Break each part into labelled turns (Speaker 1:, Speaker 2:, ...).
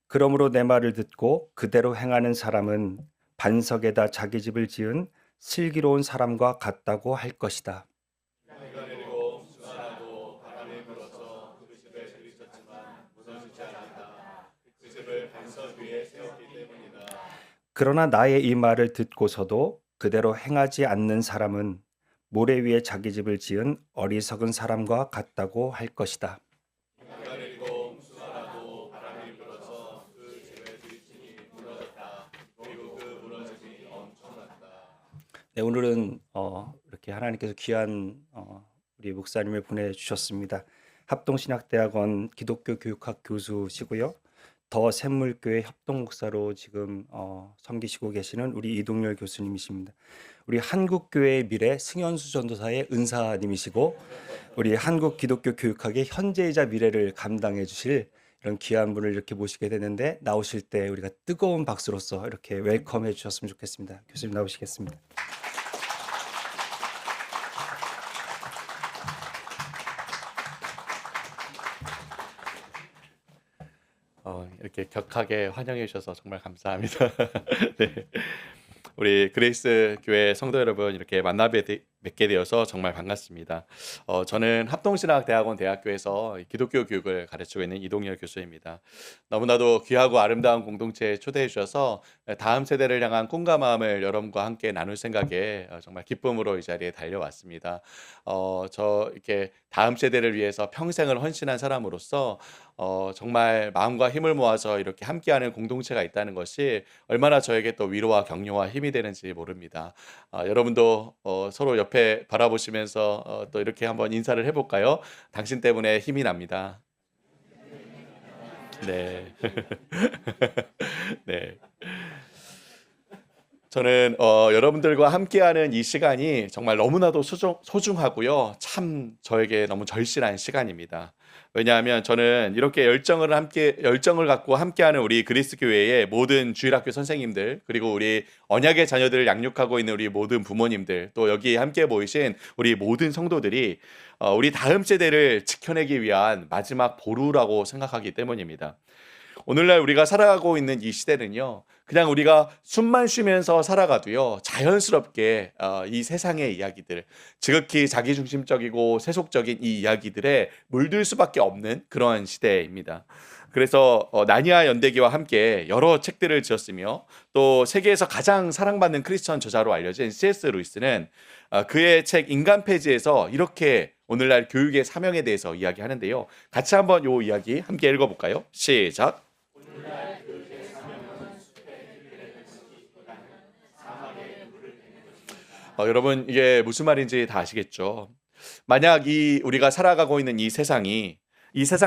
Speaker 1: 그러므로 내 말을 듣고 그대로 행하는 사람은 반석에다 자기 집을 지은 슬기로운 사람과 같다고 할 것이다.
Speaker 2: 비가 내리고 습하고 바람이 불어서 그 집에 들이쳤지만 무너지지 않았다. 그 집을 반석 위에 세웠기 때문이다.
Speaker 1: 그러나 나의 이 말을 듣고서도 그대로 행하지 않는 사람은 모래 위에 자기 집을 지은 어리석은 사람과 같다고 할 것이다.
Speaker 2: 비가 내리고 습하고 바람이 불어서 그 집에 들이치니 무너졌다. 그리고 그 무너짐이 엄청났다.
Speaker 1: 네, 오늘은 이렇게 하나님께서 귀한 우리 목사님을 보내주셨습니다. 합동신학대학원 기독교 교육학 교수시고요. 더 샘물교회 협동목사로 지금 섬기시고 계시는 우리 이동열 교수님이십니다. 우리 한국교회의 미래 승현수 전도사의 은사님이시고 우리 한국 기독교 교육학의 현재이자 미래를 감당해 주실 이런 귀한 분을 이렇게 모시게 되는데, 나오실 때 우리가 뜨거운 박수로서 이렇게 웰컴해 주셨으면 좋겠습니다. 교수님 나오시겠습니다.
Speaker 2: 이렇게 격하게 환영해 주셔서 정말 감사합니다. 네. 우리 그레이스 교회 성도 여러분, 이렇게 뵙게 되어서 정말 반갑습니다. 저는 합동신학대학원 대학교에서 기독교 교육을 가르치고 있는 이동열 교수입니다. 너무나도 귀하고 아름다운 공동체에 초대해 주셔서 다음 세대를 향한 꿈과 마음을 여러분과 함께 나눌 생각에 정말 기쁨으로 이 자리에 달려왔습니다. 저 이렇게 다음 세대를 위해서 평생을 헌신한 사람으로서 정말 마음과 힘을 모아서 이렇게 함께하는 공동체가 있다는 것이 얼마나 저에게 또 위로와 격려와 힘이 되는지 모릅니다. 여러분도 서로 옆에 바라보시면서 또 이렇게 한번 인사를 해볼까요? 당신 때문에 힘이 납니다. 네. 네. 저는 여러분들과 함께하는 이 시간이 정말 너무나도 소중하고요. 참 저에게 너무 절실한 시간입니다. 왜냐하면 저는 이렇게 열정을 갖고 함께하는 우리 그리스 교회의 모든 주일학교 선생님들, 그리고 우리 언약의 자녀들을 양육하고 있는 우리 모든 부모님들, 또 여기 함께 모이신 우리 모든 성도들이 우리 다음 세대를 지켜내기 위한 마지막 보루라고 생각하기 때문입니다. 오늘날 우리가 살아가고 있는 이 시대는요, 그냥 우리가 숨만 쉬면서 살아가도요, 자연스럽게 이 세상의 이야기들, 지극히 자기중심적이고 세속적인 이 이야기들에 물들 수밖에 없는 그런 시대입니다. 그래서 나니아 연대기와 함께 여러 책들을 지었으며, 또 세계에서 가장 사랑받는 크리스천 저자로 알려진 C.S. 루이스는 그의 책 인간 폐지에서 이렇게 오늘날 교육의 사명에 대해서 이야기하는데요. 같이 한번 이 이야기 함께 읽어볼까요? 시작. 여러분, 이게 무슨 말인지 다 아시겠죠? 만약 우리가 살아가고 있는 이 세상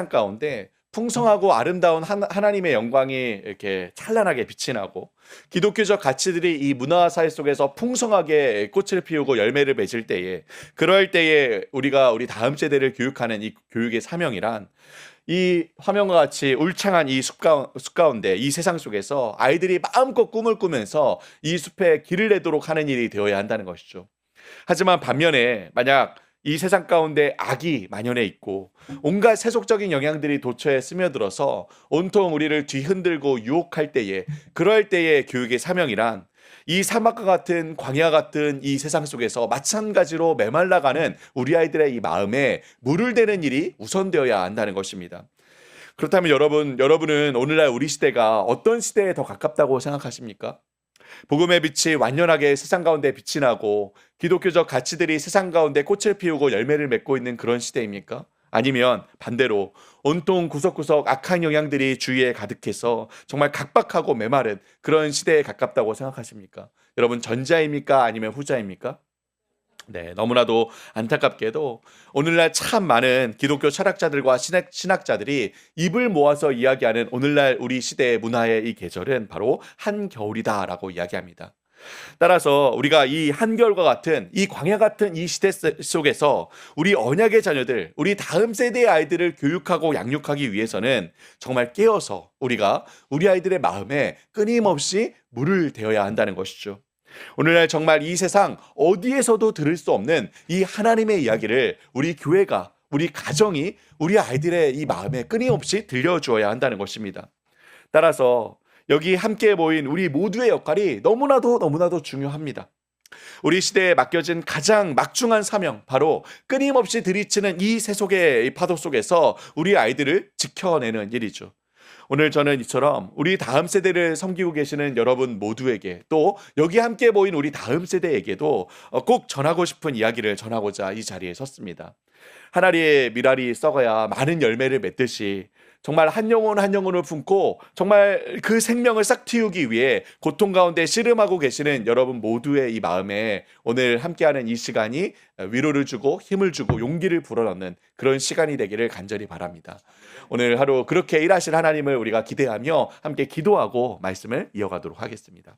Speaker 2: 가운데 풍성하고 아름다운 하나님의 영광이 이렇게 찬란하게 빛이 나고, 기독교적 가치들이 이 문화 사회 속에서 풍성하게 꽃을 피우고 열매를 맺을 때에, 그럴 때에 우리 다음 세대를 교육하는 이 교육의 사명이란, 이 화면과 같이 울창한 이 숲 가운데, 이 세상 속에서 아이들이 마음껏 꿈을 꾸면서 이 숲에 길을 내도록 하는 일이 되어야 한다는 것이죠. 하지만 반면에 만약 이 세상 가운데 악이 만연해 있고 온갖 세속적인 영향들이 도처에 스며들어서 온통 우리를 뒤흔들고 유혹할 때에, 그럴 때의 교육의 사명이란, 이 사막과 같은 광야 같은 이 세상 속에서 마찬가지로 메말라가는 우리 아이들의 이 마음에 물을 대는 일이 우선되어야 한다는 것입니다. 그렇다면 여러분은 오늘날 우리 시대가 어떤 시대에 더 가깝다고 생각하십니까? 복음의 빛이 완연하게 세상 가운데 빛이 나고 기독교적 가치들이 세상 가운데 꽃을 피우고 열매를 맺고 있는 그런 시대입니까? 아니면 반대로 온통 구석구석 악한 영향들이 주위에 가득해서 정말 각박하고 메마른 그런 시대에 가깝다고 생각하십니까? 여러분, 전자입니까? 아니면 후자입니까? 네, 너무나도 안타깝게도 오늘날 참 많은 기독교 철학자들과 신학자들이 입을 모아서 이야기하는 오늘날 우리 시대의 문화의 이 계절은 바로 한겨울이다라고 이야기합니다. 따라서 우리가 이 한겨울과 같은 이 광야 같은 이 시대 속에서 우리 언약의 자녀들, 우리 다음 세대의 아이들을 교육하고 양육하기 위해서는 정말 깨어서 우리가 우리 아이들의 마음에 끊임없이 물을 대어야 한다는 것이죠. 오늘날 정말 이 세상 어디에서도 들을 수 없는 이 하나님의 이야기를 우리 교회가, 우리 가정이 우리 아이들의 이 마음에 끊임없이 들려주어야 한다는 것입니다. 따라서 여기 함께 모인 우리 모두의 역할이 너무나도 중요합니다. 우리 시대에 맡겨진 가장 막중한 사명, 바로 끊임없이 들이치는 이 세속의 이 파도 속에서 우리 아이들을 지켜내는 일이죠. 오늘 저는 이처럼 우리 다음 세대를 섬기고 계시는 여러분 모두에게, 또 여기 함께 모인 우리 다음 세대에게도 꼭 전하고 싶은 이야기를 전하고자 이 자리에 섰습니다. 한 알의 밀알이 썩어야 많은 열매를 맺듯이, 정말 한 영혼 한 영혼을 품고 정말 그 생명을 싹 틔우기 위해 고통 가운데 씨름하고 계시는 여러분 모두의 이 마음에 오늘 함께하는 이 시간이 위로를 주고 힘을 주고 용기를 불어넣는 그런 시간이 되기를 간절히 바랍니다. 오늘 하루 그렇게 일하실 하나님을 우리가 기대하며 함께 기도하고 말씀을 이어가도록 하겠습니다.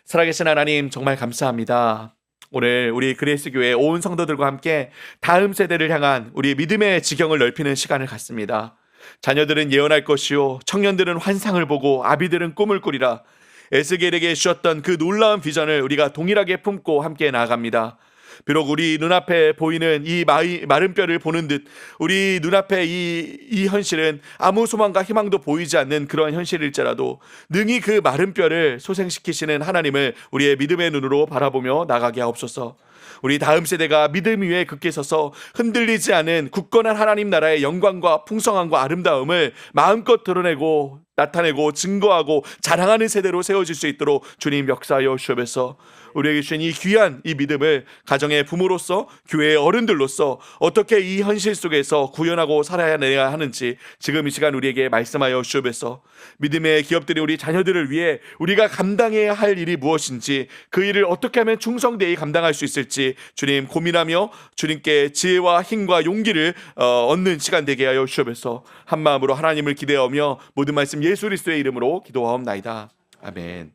Speaker 2: 살아계신 하나님, 정말 감사합니다. 오늘 우리 그레이스 교회 온 성도들과 함께 다음 세대를 향한 우리 믿음의 지경을 넓히는 시간을 갖습니다. 자녀들은 예언할 것이요, 청년들은 환상을 보고 아비들은 꿈을 꾸리라. 에스겔에게 주셨던 그 놀라운 비전을 우리가 동일하게 품고 함께 나아갑니다. 비록 우리 눈앞에 보이는 이 마른 뼈를 보는 듯 우리 눈앞에 이 현실은 아무 소망과 희망도 보이지 않는 그런 현실일지라도 능히 그 마른 뼈를 소생시키시는 하나님을 우리의 믿음의 눈으로 바라보며 나가게 하옵소서. 우리 다음 세대가 믿음 위에 굳게 서서 흔들리지 않은 굳건한 하나님 나라의 영광과 풍성함과 아름다움을 마음껏 드러내고 나타내고 증거하고 자랑하는 세대로 세워질 수 있도록 주님 역사하여 주옵소서. 우리에게 주신 이 귀한 이 믿음을 가정의 부모로서, 교회의 어른들로서 어떻게 이 현실 속에서 구현하고 살아야 하는지 지금 이 시간 우리에게 말씀하여 주옵소서. 믿음의 기업들이 우리 자녀들을 위해 우리가 감당해야 할 일이 무엇인지, 그 일을 어떻게 하면 충성되이 감당할 수 있을지 주님 고민하며 주님께 지혜와 힘과 용기를 얻는 시간 되게 하여 주옵소서. 한 마음으로 하나님을 기대하며 모든 말씀 예수 그리스도의 이름으로 기도하옵나이다. 아멘.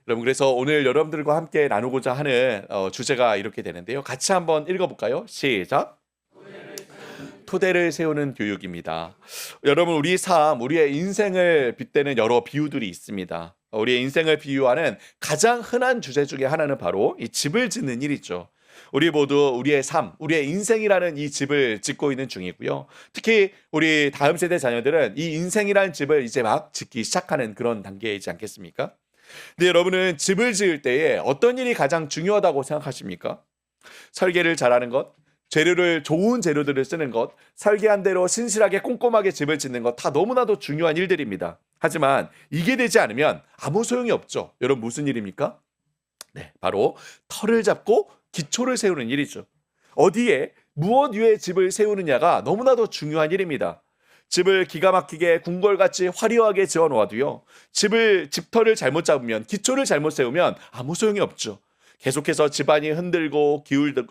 Speaker 2: 여러분, 그래서 오늘 여러분들과 함께 나누고자 하는 주제가 이렇게 되는데요. 같이 한번 읽어볼까요? 시작. 토대를 세우는 교육입니다. 여러분, 우리 삶, 우리의 인생을 빗대는 여러 비유들이 있습니다. 우리의 인생을 비유하는 가장 흔한 주제 중에 하나는 바로 이 집을 짓는 일이죠. 우리 모두 우리의 삶, 우리의 인생이라는 이 집을 짓고 있는 중이고요. 특히 우리 다음 세대 자녀들은 이 인생이라는 집을 이제 막 짓기 시작하는 그런 단계이지 않겠습니까? 근데 여러분은 집을 지을 때에 어떤 일이 가장 중요하다고 생각하십니까? 설계를 잘하는 것, 좋은 재료들을 쓰는 것, 설계한 대로 신실하게 꼼꼼하게 집을 짓는 것, 다 너무나도 중요한 일들입니다. 하지만 이게 되지 않으면 아무 소용이 없죠. 여러분, 무슨 일입니까? 네, 바로 터를 잡고 기초를 세우는 일이죠. 어디에 무엇 위에 집을 세우느냐가 너무나도 중요한 일입니다. 집을 기가 막히게 궁궐같이 화려하게 지어 놓아도요, 집터를 잘못 잡으면, 기초를 잘못 세우면 아무 소용이 없죠. 계속해서 집안이 흔들고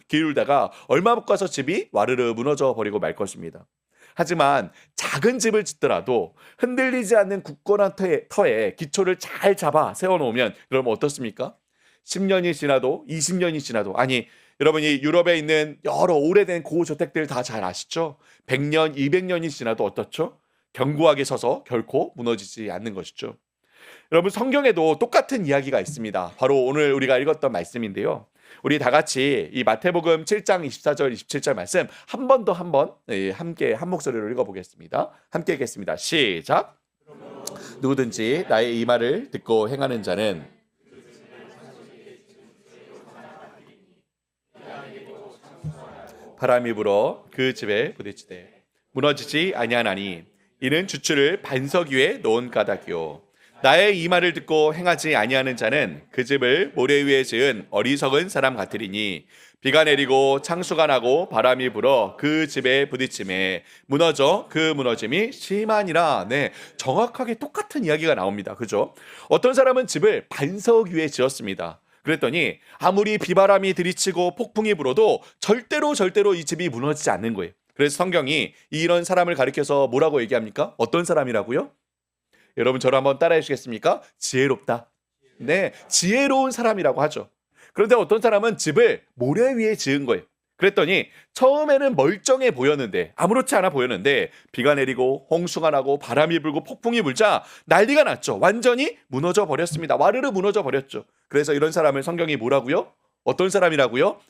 Speaker 2: 기울다가 얼마 못 가서 집이 와르르 무너져 버리고 말 것입니다. 하지만 작은 집을 짓더라도 흔들리지 않는 굳건한 터에 기초를 잘 잡아 세워놓으면 여러분 어떻습니까? 10년이 지나도 20년이 지나도, 아니 여러분이 유럽에 있는 여러 오래된 고저택들 다 잘 아시죠? 100년, 200년이 지나도 어떻죠? 견고하게 서서 결코 무너지지 않는 것이죠. 여러분, 성경에도 똑같은 이야기가 있습니다. 바로 오늘 우리가 읽었던 말씀인데요. 우리 다 같이 이 마태복음 7장 24절 27절 말씀 한 번 더 함께 한 목소리로 읽어보겠습니다. 함께 읽겠습니다. 시작. 누구든지 나의 이 말을 듣고 행하는 자는 바람이 불어 그 집에 부딪히되 무너지지 아니하나니 이는 주추를 반석 위에 놓은 까닭이요. 나의 이 말을 듣고 행하지 아니하는 자는 그 집을 모래 위에 지은 어리석은 사람 같으리니 비가 내리고 창수가 나고 바람이 불어 그 집에 부딪힘에 무너져 그 무너짐이 심하니라. 네, 정확하게 똑같은 이야기가 나옵니다. 그죠? 어떤 사람은 집을 반석 위에 지었습니다. 그랬더니 아무리 비바람이 들이치고 폭풍이 불어도 절대로 이 집이 무너지지 않는 거예요. 그래서 성경이 이런 사람을 가리켜서 뭐라고 얘기합니까? 어떤 사람이라고요? 여러분, 저를 한번 따라해 주시겠습니까? 지혜롭다. 네, 지혜로운 사람이라고 하죠. 그런데 어떤 사람은 집을 모래 위에 지은 거예요. 그랬더니 처음에는 멀쩡해 보였는데, 아무렇지 않아 보였는데 비가 내리고 홍수가 나고 바람이 불고 폭풍이 불자 난리가 났죠. 완전히 무너져 버렸습니다. 와르르 무너져 버렸죠. 그래서 이런 사람을 성경이 뭐라고요? 어떤 사람이라고요?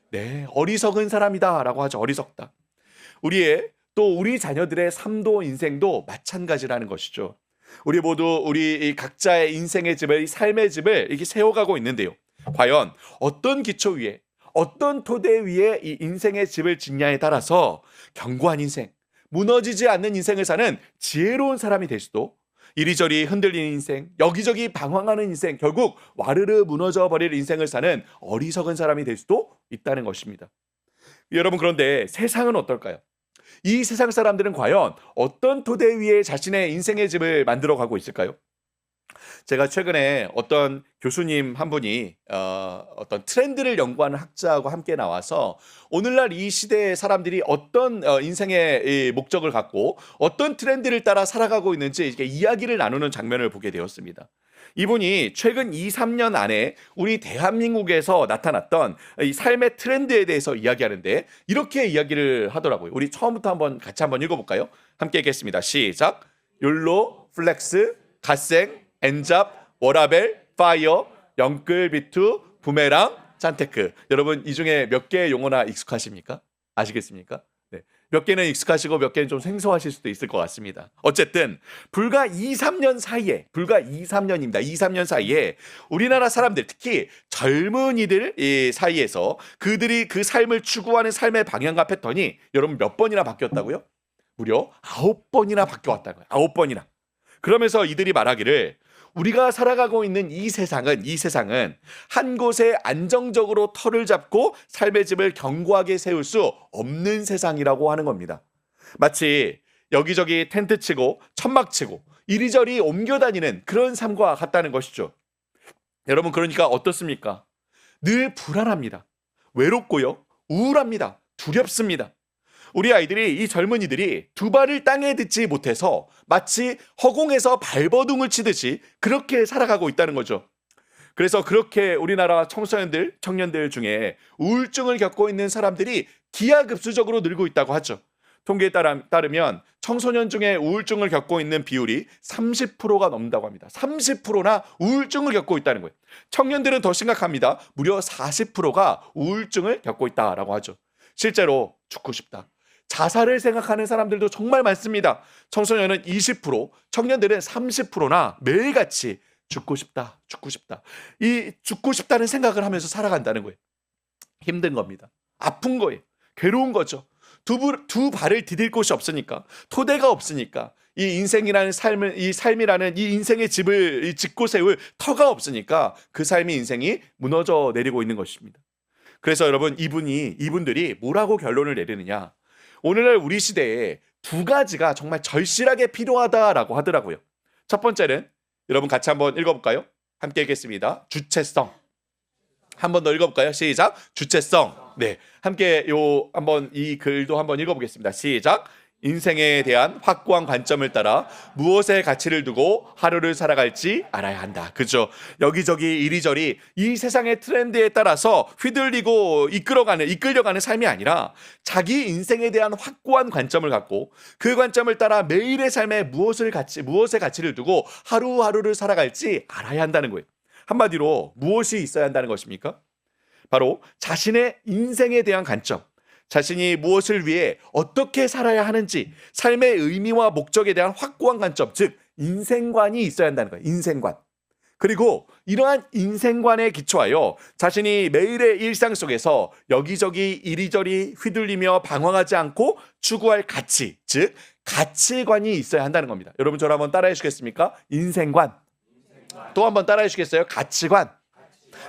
Speaker 2: 네, 어리석은 사람이다 라고 하죠. 어리석다. 우리의 또 우리 자녀들의 삶도 인생도 마찬가지라는 것이죠. 우리 모두 우리 이 각자의 인생의 집을, 이 삶의 집을 이렇게 세워가고 있는데요. 과연 어떤 기초 위에, 어떤 토대 위에 이 인생의 집을 짓냐에 따라서 견고한 인생, 무너지지 않는 인생을 사는 지혜로운 사람이 될 수도, 이리저리 흔들리는 인생, 여기저기 방황하는 인생, 결국 와르르 무너져 버릴 인생을 사는 어리석은 사람이 될 수도 있다는 것입니다. 여러분, 그런데 세상은 어떨까요? 이 세상 사람들은 과연 어떤 토대 위에 자신의 인생의 집을 만들어 가고 있을까요? 제가 최근에 어떤 교수님 한 분이 어떤 트렌드를 연구하는 학자하고 함께 나와서 오늘날 이 시대의 사람들이 어떤 인생의 이 목적을 갖고 어떤 트렌드를 따라 살아가고 있는지 이렇게 이야기를 나누는 장면을 보게 되었습니다. 이분이 최근 2, 3년 안에 우리 대한민국에서 나타났던 이 삶의 트렌드에 대해서 이야기하는데 이렇게 이야기를 하더라고요. 우리 처음부터 같이 한번 읽어볼까요? 함께 읽겠습니다. 시작. 욜로, 플렉스, 갓생, 엔잡, 워라벨, 파이어, 영끌비투, 부메랑, 짠테크. 여러분, 이 중에 몇 개의 용어나 익숙하십니까? 아시겠습니까? 네. 몇 개는 익숙하시고 몇 개는 좀 생소하실 수도 있을 것 같습니다. 어쨌든 불과 2, 3년 사이에, 불과 2, 3년입니다. 2, 3년 사이에 우리나라 사람들, 특히 젊은이들 사이에서 그들이 그 삶을 추구하는 삶의 방향과 패턴이 여러분 몇 번이나 바뀌었다고요? 무려 9번이나 바뀌어왔다고요. 9번이나. 그러면서 이들이 말하기를 우리가 살아가고 있는 이 세상은 한 곳에 안정적으로 터를 잡고 삶의 집을 견고하게 세울 수 없는 세상이라고 하는 겁니다. 마치 여기저기 텐트 치고 천막 치고 이리저리 옮겨 다니는 그런 삶과 같다는 것이죠. 여러분, 그러니까 어떻습니까? 늘 불안합니다. 외롭고요. 우울합니다. 두렵습니다. 우리 아이들이, 이 젊은이들이 두 발을 땅에 딛지 못해서 마치 허공에서 발버둥을 치듯이 그렇게 살아가고 있다는 거죠. 그래서 그렇게 우리나라 청년들 중에 우울증을 겪고 있는 사람들이 기하급수적으로 늘고 있다고 하죠. 통계에 따르면 청소년 중에 우울증을 겪고 있는 비율이 30%가 넘는다고 합니다. 30%나 우울증을 겪고 있다는 거예요. 청년들은 더 심각합니다. 무려 40%가 우울증을 겪고 있다라고 하죠. 실제로 죽고 싶다, 자살을 생각하는 사람들도 정말 많습니다. 청소년은 20%, 청년들은 30%나 매일같이 죽고 싶다. 이 죽고 싶다는 생각을 하면서 살아간다는 거예요. 힘든 겁니다. 아픈 거예요. 괴로운 거죠. 두 발을 디딜 곳이 없으니까, 토대가 없으니까, 이 인생이라는 이 삶이라는 이 인생의 집을 짓고 세울 터가 없으니까 그 삶의 인생이 무너져 내리고 있는 것입니다. 그래서 여러분, 이분들이 뭐라고 결론을 내리느냐? 오늘날 우리 시대에 두 가지가 정말 절실하게 필요하다라고 하더라고요. 첫 번째는 여러분 같이 한번 읽어볼까요? 함께 읽겠습니다. 주체성. 한 번 더 읽어볼까요? 시작. 주체성. 네, 함께 한번 이 글도 한번 읽어보겠습니다. 시작. 인생에 대한 확고한 관점을 따라 무엇의 가치를 두고 하루를 살아갈지 알아야 한다. 그죠? 여기저기 이리저리 이 세상의 트렌드에 따라서 휘둘리고 이끌려가는 삶이 아니라 자기 인생에 대한 확고한 관점을 갖고 그 관점을 따라 매일의 삶에 무엇의 가치를 두고 하루하루를 살아갈지 알아야 한다는 거예요. 한마디로 무엇이 있어야 한다는 것입니까? 바로 자신의 인생에 대한 관점, 자신이 무엇을 위해 어떻게 살아야 하는지, 삶의 의미와 목적에 대한 확고한 관점, 즉 인생관이 있어야 한다는 거예요. 인생관. 그리고 이러한 인생관에 기초하여 자신이 매일의 일상 속에서 여기저기 이리저리 휘둘리며 방황하지 않고 추구할 가치, 즉 가치관이 있어야 한다는 겁니다. 여러분, 저를 한번 따라해 주시겠습니까? 인생관. 또 한번 따라해 주시겠어요? 가치관.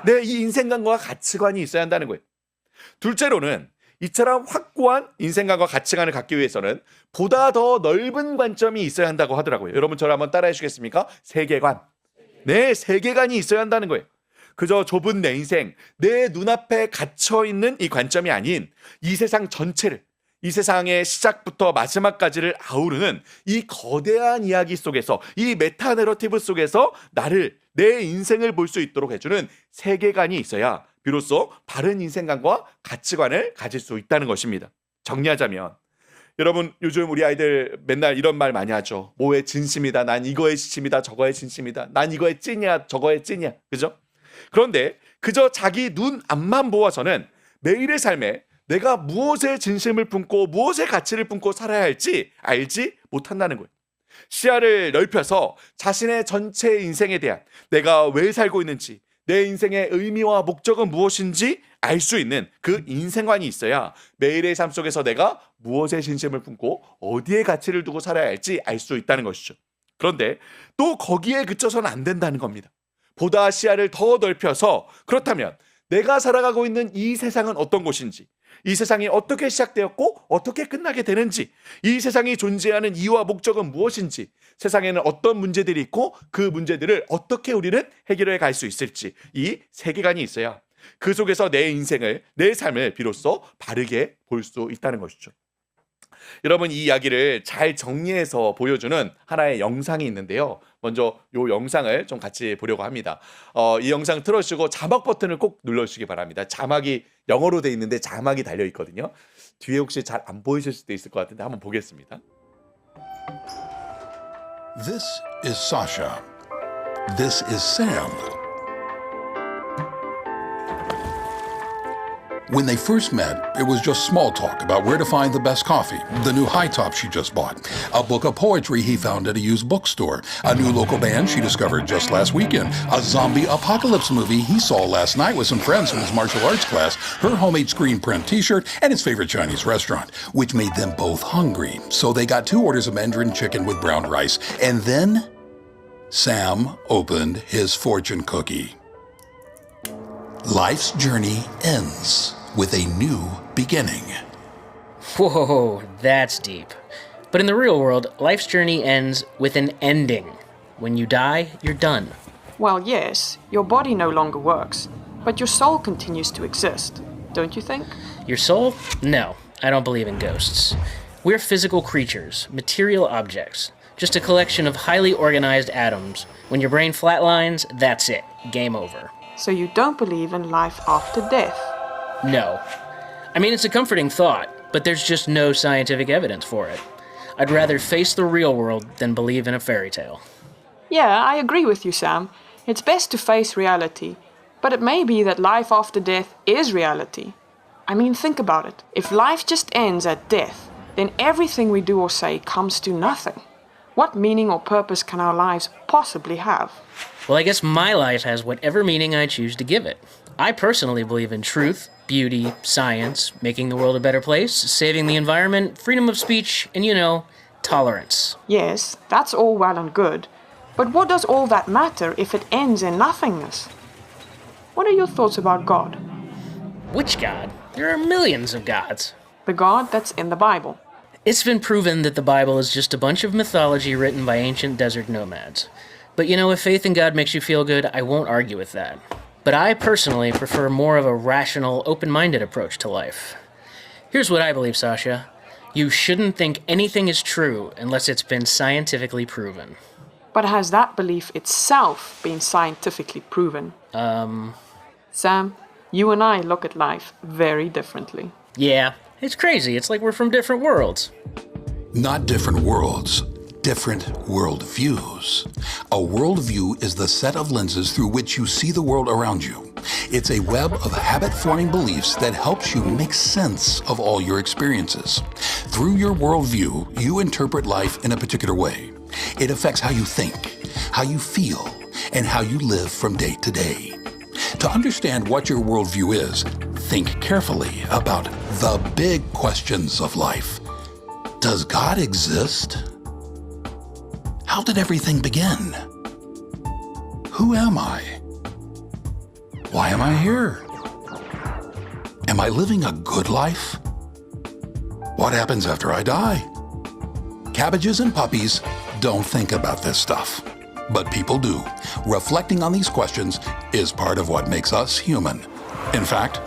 Speaker 2: 네, 이 인생관과 가치관이 있어야 한다는 거예요. 둘째로는 이처럼 확고한 인생관과 가치관을 갖기 위해서는 보다 더 넓은 관점이 있어야 한다고 하더라고요. 여러분, 저를 한번 따라해 주시겠습니까? 세계관. 네, 세계관이 있어야 한다는 거예요. 그저 좁은 내 인생, 내 눈앞에 갇혀있는 이 관점이 아닌 이 세상 전체를, 이 세상의 시작부터 마지막까지를 아우르는 이 거대한 이야기 속에서, 이 메타 내러티브 속에서 내 인생을 볼 수 있도록 해주는 세계관이 있어야 비로소 바른 인생관과 가치관을 가질 수 있다는 것입니다. 정리하자면, 여러분, 요즘 우리 아이들 맨날 이런 말 많이 하죠. 뭐에 진심이다, 난 이거에 진심이다, 저거에 진심이다, 난 이거에 찐이야, 저거에 찐이야. 그죠? 그런데 그저 자기 눈 앞만 보아서는 매일의 삶에 내가 무엇에 진심을 품고 무엇의 가치를 품고 살아야 할지 알지 못한다는 거예요. 시야를 넓혀서 자신의 전체 인생에 대한 내가 왜 살고 있는지, 내 인생의 의미와 목적은 무엇인지 알 수 있는 그 인생관이 있어야 매일의 삶 속에서 내가 무엇에 진심을 품고 어디에 가치를 두고 살아야 할지 알 수 있다는 것이죠. 그런데 또 거기에 그쳐서는 안 된다는 겁니다. 보다 시야를 더 넓혀서 그렇다면 내가 살아가고 있는 이 세상은 어떤 곳인지, 이 세상이 어떻게 시작되었고 어떻게 끝나게 되는지, 이 세상이 존재하는 이유와 목적은 무엇인지, 세상에는 어떤 문제들이 있고 그 문제들을 어떻게 우리는 해결해 갈 수 있을지, 이 세계관이 있어야 그 속에서 내 인생을, 내 삶을 비로소 바르게 볼 수 있다는 것이죠. 여러분, 이 이야기를 잘 정리해서 보여주는 하나의 영상이 있는데요. 먼저 이 영상을 좀 같이 보려고 합니다. 이 영상 틀어주시고 자막 버튼을 꼭 눌러주시기 바랍니다. 자막이 영어로 돼 있는데 자막이 달려 있거든요. 뒤에 혹시 잘 안 보이실 수도 있을 것 같은데 한번 보겠습니다.
Speaker 3: This is Sasha. This is Sam. When they first met, it was just small talk about where to find the best coffee, the new high top she just bought, a book of poetry he found at a used bookstore, a new local band she discovered just last weekend, a zombie apocalypse movie he saw last night with some friends from his martial arts class, her homemade screen print t-shirt, and his favorite Chinese restaurant, which made them both hungry. So they got 2 orders of Mandarin chicken with brown rice. And then Sam opened his fortune cookie. Life's journey ends with a new beginning.
Speaker 4: Whoa, that's deep. But in the real world, life's journey ends with an ending. When you die, you're done.
Speaker 5: Well, yes, your body no longer works, but your soul continues to exist, don't you think?
Speaker 4: Your soul? No, I don't believe in ghosts. We're physical creatures, material objects, just a collection of highly organized atoms. When your brain flatlines, that's it. Game over.
Speaker 5: So you don't believe in life after death?
Speaker 4: No. I mean, it's a comforting thought, but there's just no scientific evidence for it. I'd rather face the real world than believe in a fairy tale.
Speaker 5: Yeah, I agree with you, Sam. It's best to face reality, but it may be that life after death is reality. I mean, think about it. If life just ends at death, then everything we do or say comes to nothing. What meaning or purpose can our lives possibly have?
Speaker 4: Well, I guess my life has whatever meaning I choose to give it. I personally believe in truth, beauty, science, making the world a better place, saving the environment, freedom of speech, and, tolerance.
Speaker 5: Yes, that's all well and good, but what does all that matter if it ends in nothingness? What are your thoughts about God?
Speaker 4: Which God? There are millions of gods.
Speaker 5: The God that's in the Bible.
Speaker 4: It's been proven that the Bible is just a bunch of mythology written by ancient desert nomads. But if faith in God makes you feel good, I won't argue with that. But I personally prefer more of a rational, open-minded approach to life. Here's what I believe, Sasha. You shouldn't think anything is true unless it's been scientifically proven.
Speaker 5: But has that belief itself been scientifically proven? Sam, you and I look at life very differently.
Speaker 4: Yeah, it's crazy. It's like we're from different worlds.
Speaker 3: Not different worlds, different worldviews. A worldview is the set of lenses through which you see the world around you. It's a web of habit-forming beliefs that helps you make sense of all your experiences. Through your worldview, you interpret life in a particular way. It affects how you think, how you feel, and how you live from day to day. To understand what your worldview is, think carefully about the big questions of life. Does God exist? How did everything begin? Who am I? Why am I here? Am I living a good life? What happens after I die? Cabbages and puppies don't think about this stuff, but people do. Reflecting on these questions is part of what makes us human. In fact,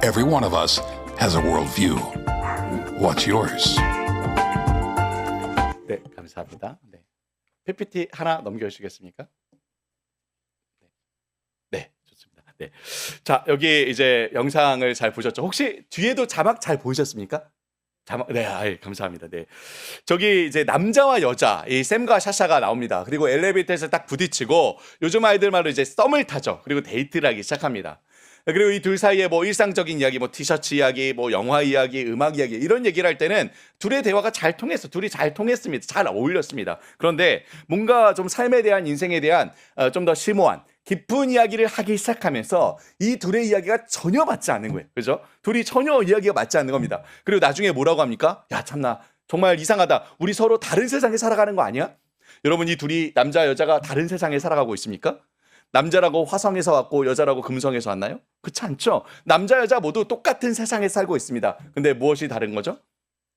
Speaker 3: every one of us has a worldview. What's yours?
Speaker 2: 네, 감사합니다. 네. PPT 하나 넘겨주시겠습니까? 네, 좋습니다. 네. 자, 여기 이제 영상을 잘 보셨죠? 혹시 뒤에도 자막 잘 보이셨습니까? 자막, 네, 아이, 감사합니다. 네. 저기 이제 남자와 여자, 이 샘과 샤샤가 나옵니다. 그리고 엘리베이터에서 딱 부딪히고 요즘 아이들 말로 이제 썸을 타죠. 그리고 데이트를 하기 시작합니다. 그리고 이 둘 사이에 뭐 일상적인 이야기, 뭐 티셔츠 이야기, 뭐 영화 이야기, 음악 이야기 이런 얘기를 할 때는 둘의 대화가 잘 통했어. 둘이 잘 통했습니다. 잘 어울렸습니다. 그런데 뭔가 좀 삶에 대한 인생에 대한 좀 더 심오한 깊은 이야기를 하기 시작하면서 이 둘의 이야기가 전혀 맞지 않는 거예요. 그죠? 둘이 전혀 이야기가 맞지 않는 겁니다. 그리고 나중에 뭐라고 합니까? 야, 참나. 정말 이상하다. 우리 서로 다른 세상에 살아가는 거 아니야? 여러분, 이 둘이 남자 여자가 다른 세상에 살아가고 있습니까? 남자라고 화성에서 왔고 여자라고 금성에서 왔나요? 그렇지 않죠. 남자 여자 모두 똑같은 세상에 살고 있습니다. 근데 무엇이 다른 거죠?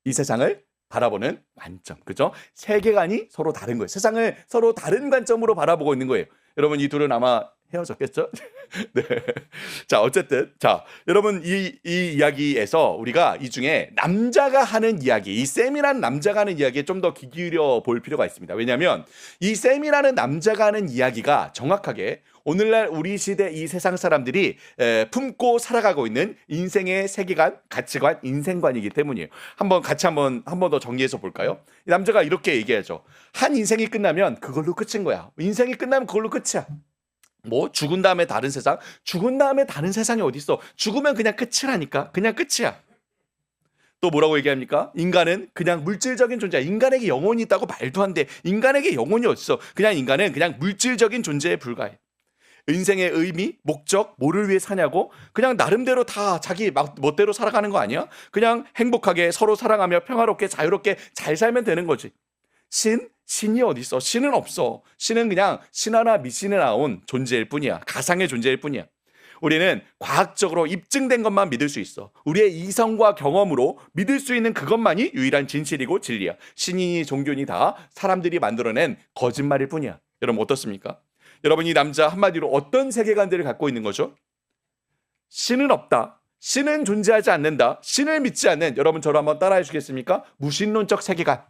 Speaker 2: 이 세상을 바라보는 관점. 그죠? 세계관이 서로 다른 거예요. 세상을 서로 다른 관점으로 바라보고 있는 거예요. 여러분, 이 둘은 아마 헤어졌겠죠? 네. 자, 어쨌든. 자, 여러분, 이 이야기에서 우리가 이 중에 남자가 하는 이야기, 이 샘이라는 남자가 하는 이야기에 좀 더 귀 기울여 볼 필요가 있습니다. 왜냐하면 이 샘이라는 남자가 하는 이야기가 정확하게 오늘날 우리 시대 이 세상 사람들이 품고 살아가고 있는 인생의 세계관, 가치관, 인생관이기 때문이에요. 같이 한 번 더 정리해서 볼까요? 이 남자가 이렇게 얘기하죠. 한 인생이 끝나면 그걸로 끝인 거야. 인생이 끝나면 그걸로 끝이야. 뭐 죽은 다음에 다른 세상? 죽은 다음에 다른 세상이 어디 있어? 죽으면 그냥 끝이라니까. 그냥 끝이야. 또 뭐라고 얘기합니까? 인간은 그냥 물질적인 존재야. 인간에게 영혼이 있다고 말도 안 돼. 인간에게 영혼이 어딨어? 그냥 인간은 그냥 물질적인 존재에 불과해. 인생의 의미, 목적, 뭐를 위해 사냐고 그냥 나름대로 다 자기 멋대로 살아가는 거 아니야? 그냥 행복하게 서로 사랑하며 평화롭게 자유롭게 잘 살면 되는 거지. 신이 어디 있어? 신은 없어. 신은 그냥 신화나 미신에 나온 존재일 뿐이야. 가상의 존재일 뿐이야. 우리는 과학적으로 입증된 것만 믿을 수 있어. 우리의 이성과 경험으로 믿을 수 있는 그것만이 유일한 진실이고 진리야. 신이니 종교니 다 사람들이 만들어낸 거짓말일 뿐이야. 여러분 어떻습니까? 여러분 이 남자 한마디로 어떤 세계관들을 갖고 있는 거죠? 신은 없다. 신은 존재하지 않는다. 신을 믿지 않는 여러분 저를 한번 따라해 주시겠습니까? 무신론적 세계관.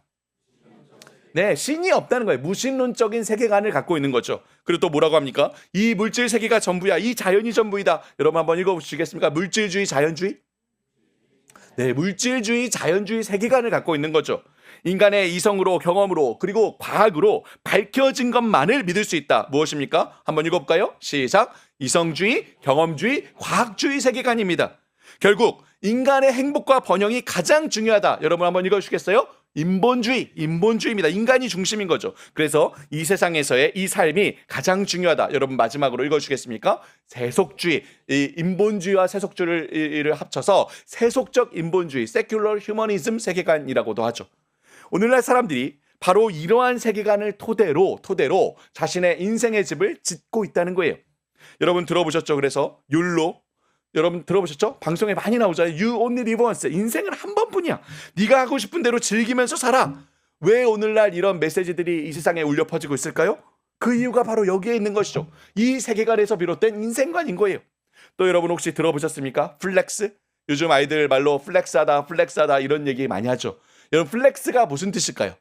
Speaker 2: 네, 신이 없다는 거예요. 무신론적인 세계관을 갖고 있는 거죠. 그리고 또 뭐라고 합니까? 이 물질 세계가 전부야. 이 자연이 전부이다. 여러분 한번 읽어보시겠습니까? 물질주의, 자연주의? 네, 물질주의, 자연주의 세계관을 갖고 있는 거죠. 인간의 이성으로, 경험으로, 그리고 과학으로 밝혀진 것만을 믿을 수 있다. 무엇입니까? 한번 읽어볼까요? 시작. 이성주의, 경험주의, 과학주의 세계관입니다. 결국 인간의 행복과 번영이 가장 중요하다. 여러분 한번 읽어주시겠어요? 인본주의입니다. 인간이 중심인 거죠. 그래서 이 세상에서의 이 삶이 가장 중요하다. 여러분 마지막으로 읽어주시겠습니까? 세속주의, 이 인본주의와 세속주의를 합쳐서 세속적 인본주의, secular humanism 세계관이라고도 하죠. 오늘날 사람들이 바로 이러한 세계관을 토대로 자신의 인생의 집을 짓고 있다는 거예요. 여러분 들어보셨죠? 그래서 욜로 여러분 들어보셨죠? 방송에 많이 나오잖아요. You only live once. 인생은 한 번뿐이야. 네가 하고 싶은 대로 즐기면서 살아. 왜 오늘날 이런 메시지들이 이 세상에 울려 퍼지고 있을까요? 그 이유가 바로 여기에 있는 것이죠. 이 세계관에서 비롯된 인생관인 거예요. 또 여러분 혹시 들어보셨습니까? 플렉스? 요즘 아이들 말로 플렉스하다 이런 얘기 많이 하죠. 여러분 플렉스가 무슨 뜻일까요?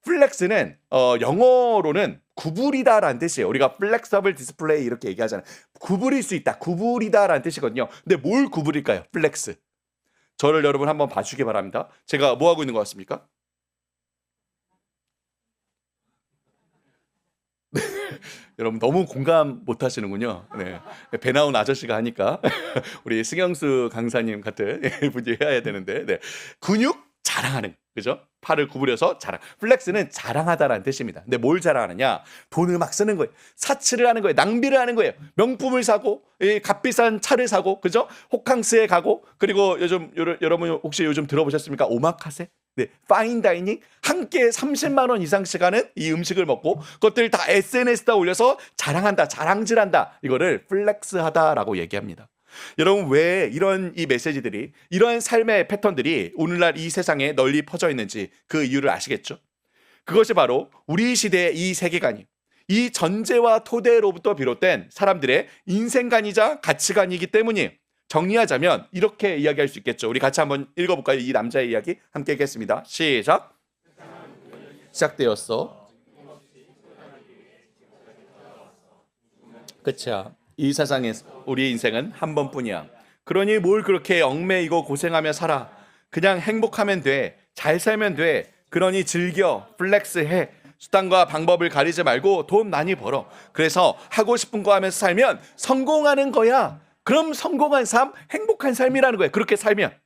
Speaker 2: 플렉스는 영어로는 구부리다라는 뜻이에요. 우리가 플렉서블 디스플레이 이렇게 얘기하잖아요. 구부릴 수 있다. 구부리다라는 뜻이거든요. 근데 뭘 구부릴까요? 플렉스. 저를 여러분 한번 봐주시기 바랍니다. 제가 뭐 하고 있는 것 같습니까? 여러분 너무 공감 못 하시는군요. 네. 배 나온 아저씨가 하니까 우리 승영수 강사님 같은 분이 해야 되는데 네. 근육 자랑하는 그죠? 팔을 구부려서 자랑. 플렉스는 자랑하다라는 뜻입니다. 근데 뭘 자랑하느냐? 돈을 막 쓰는 거예요. 사치를 하는 거예요. 낭비를 하는 거예요. 명품을 사고, 값비싼 차를 사고, 그죠? 호캉스에 가고, 그리고 여러분 혹시 요즘 들어보셨습니까? 오마카세? 네, 파인 다이닝 한 끼에 30만 원 이상씩 하는 이 음식을 먹고 그것들 다 SNS에다 올려서 자랑한다, 자랑질한다. 이거를 플렉스하다라고 얘기합니다. 여러분 왜 이런 이 메시지들이 이러한 삶의 패턴들이 오늘날 이 세상에 널리 퍼져 있는지 그 이유를 아시겠죠? 그것이 바로 우리 시대의 이 세계관이 이 전제와 토대로부터 비롯된 사람들의 인생관이자 가치관이기 때문이에요. 정리하자면 이렇게 이야기할 수 있겠죠. 우리 같이 한번 읽어볼까요? 이 남자의 이야기 함께 읽겠습니다. 시작. 시작되었어. 끝이야. 이 세상에서 우리 인생은 한 번뿐이야. 그러니 뭘 그렇게 얽매이고 고생하며 살아. 그냥 행복하면 돼. 잘 살면 돼. 그러니 즐겨. 플렉스해. 수단과 방법을 가리지 말고 돈 많이 벌어. 그래서 하고 싶은 거 하면서 살면 성공하는 거야. 그럼 성공한 삶, 행복한 삶이라는 거예요. 그렇게 살면.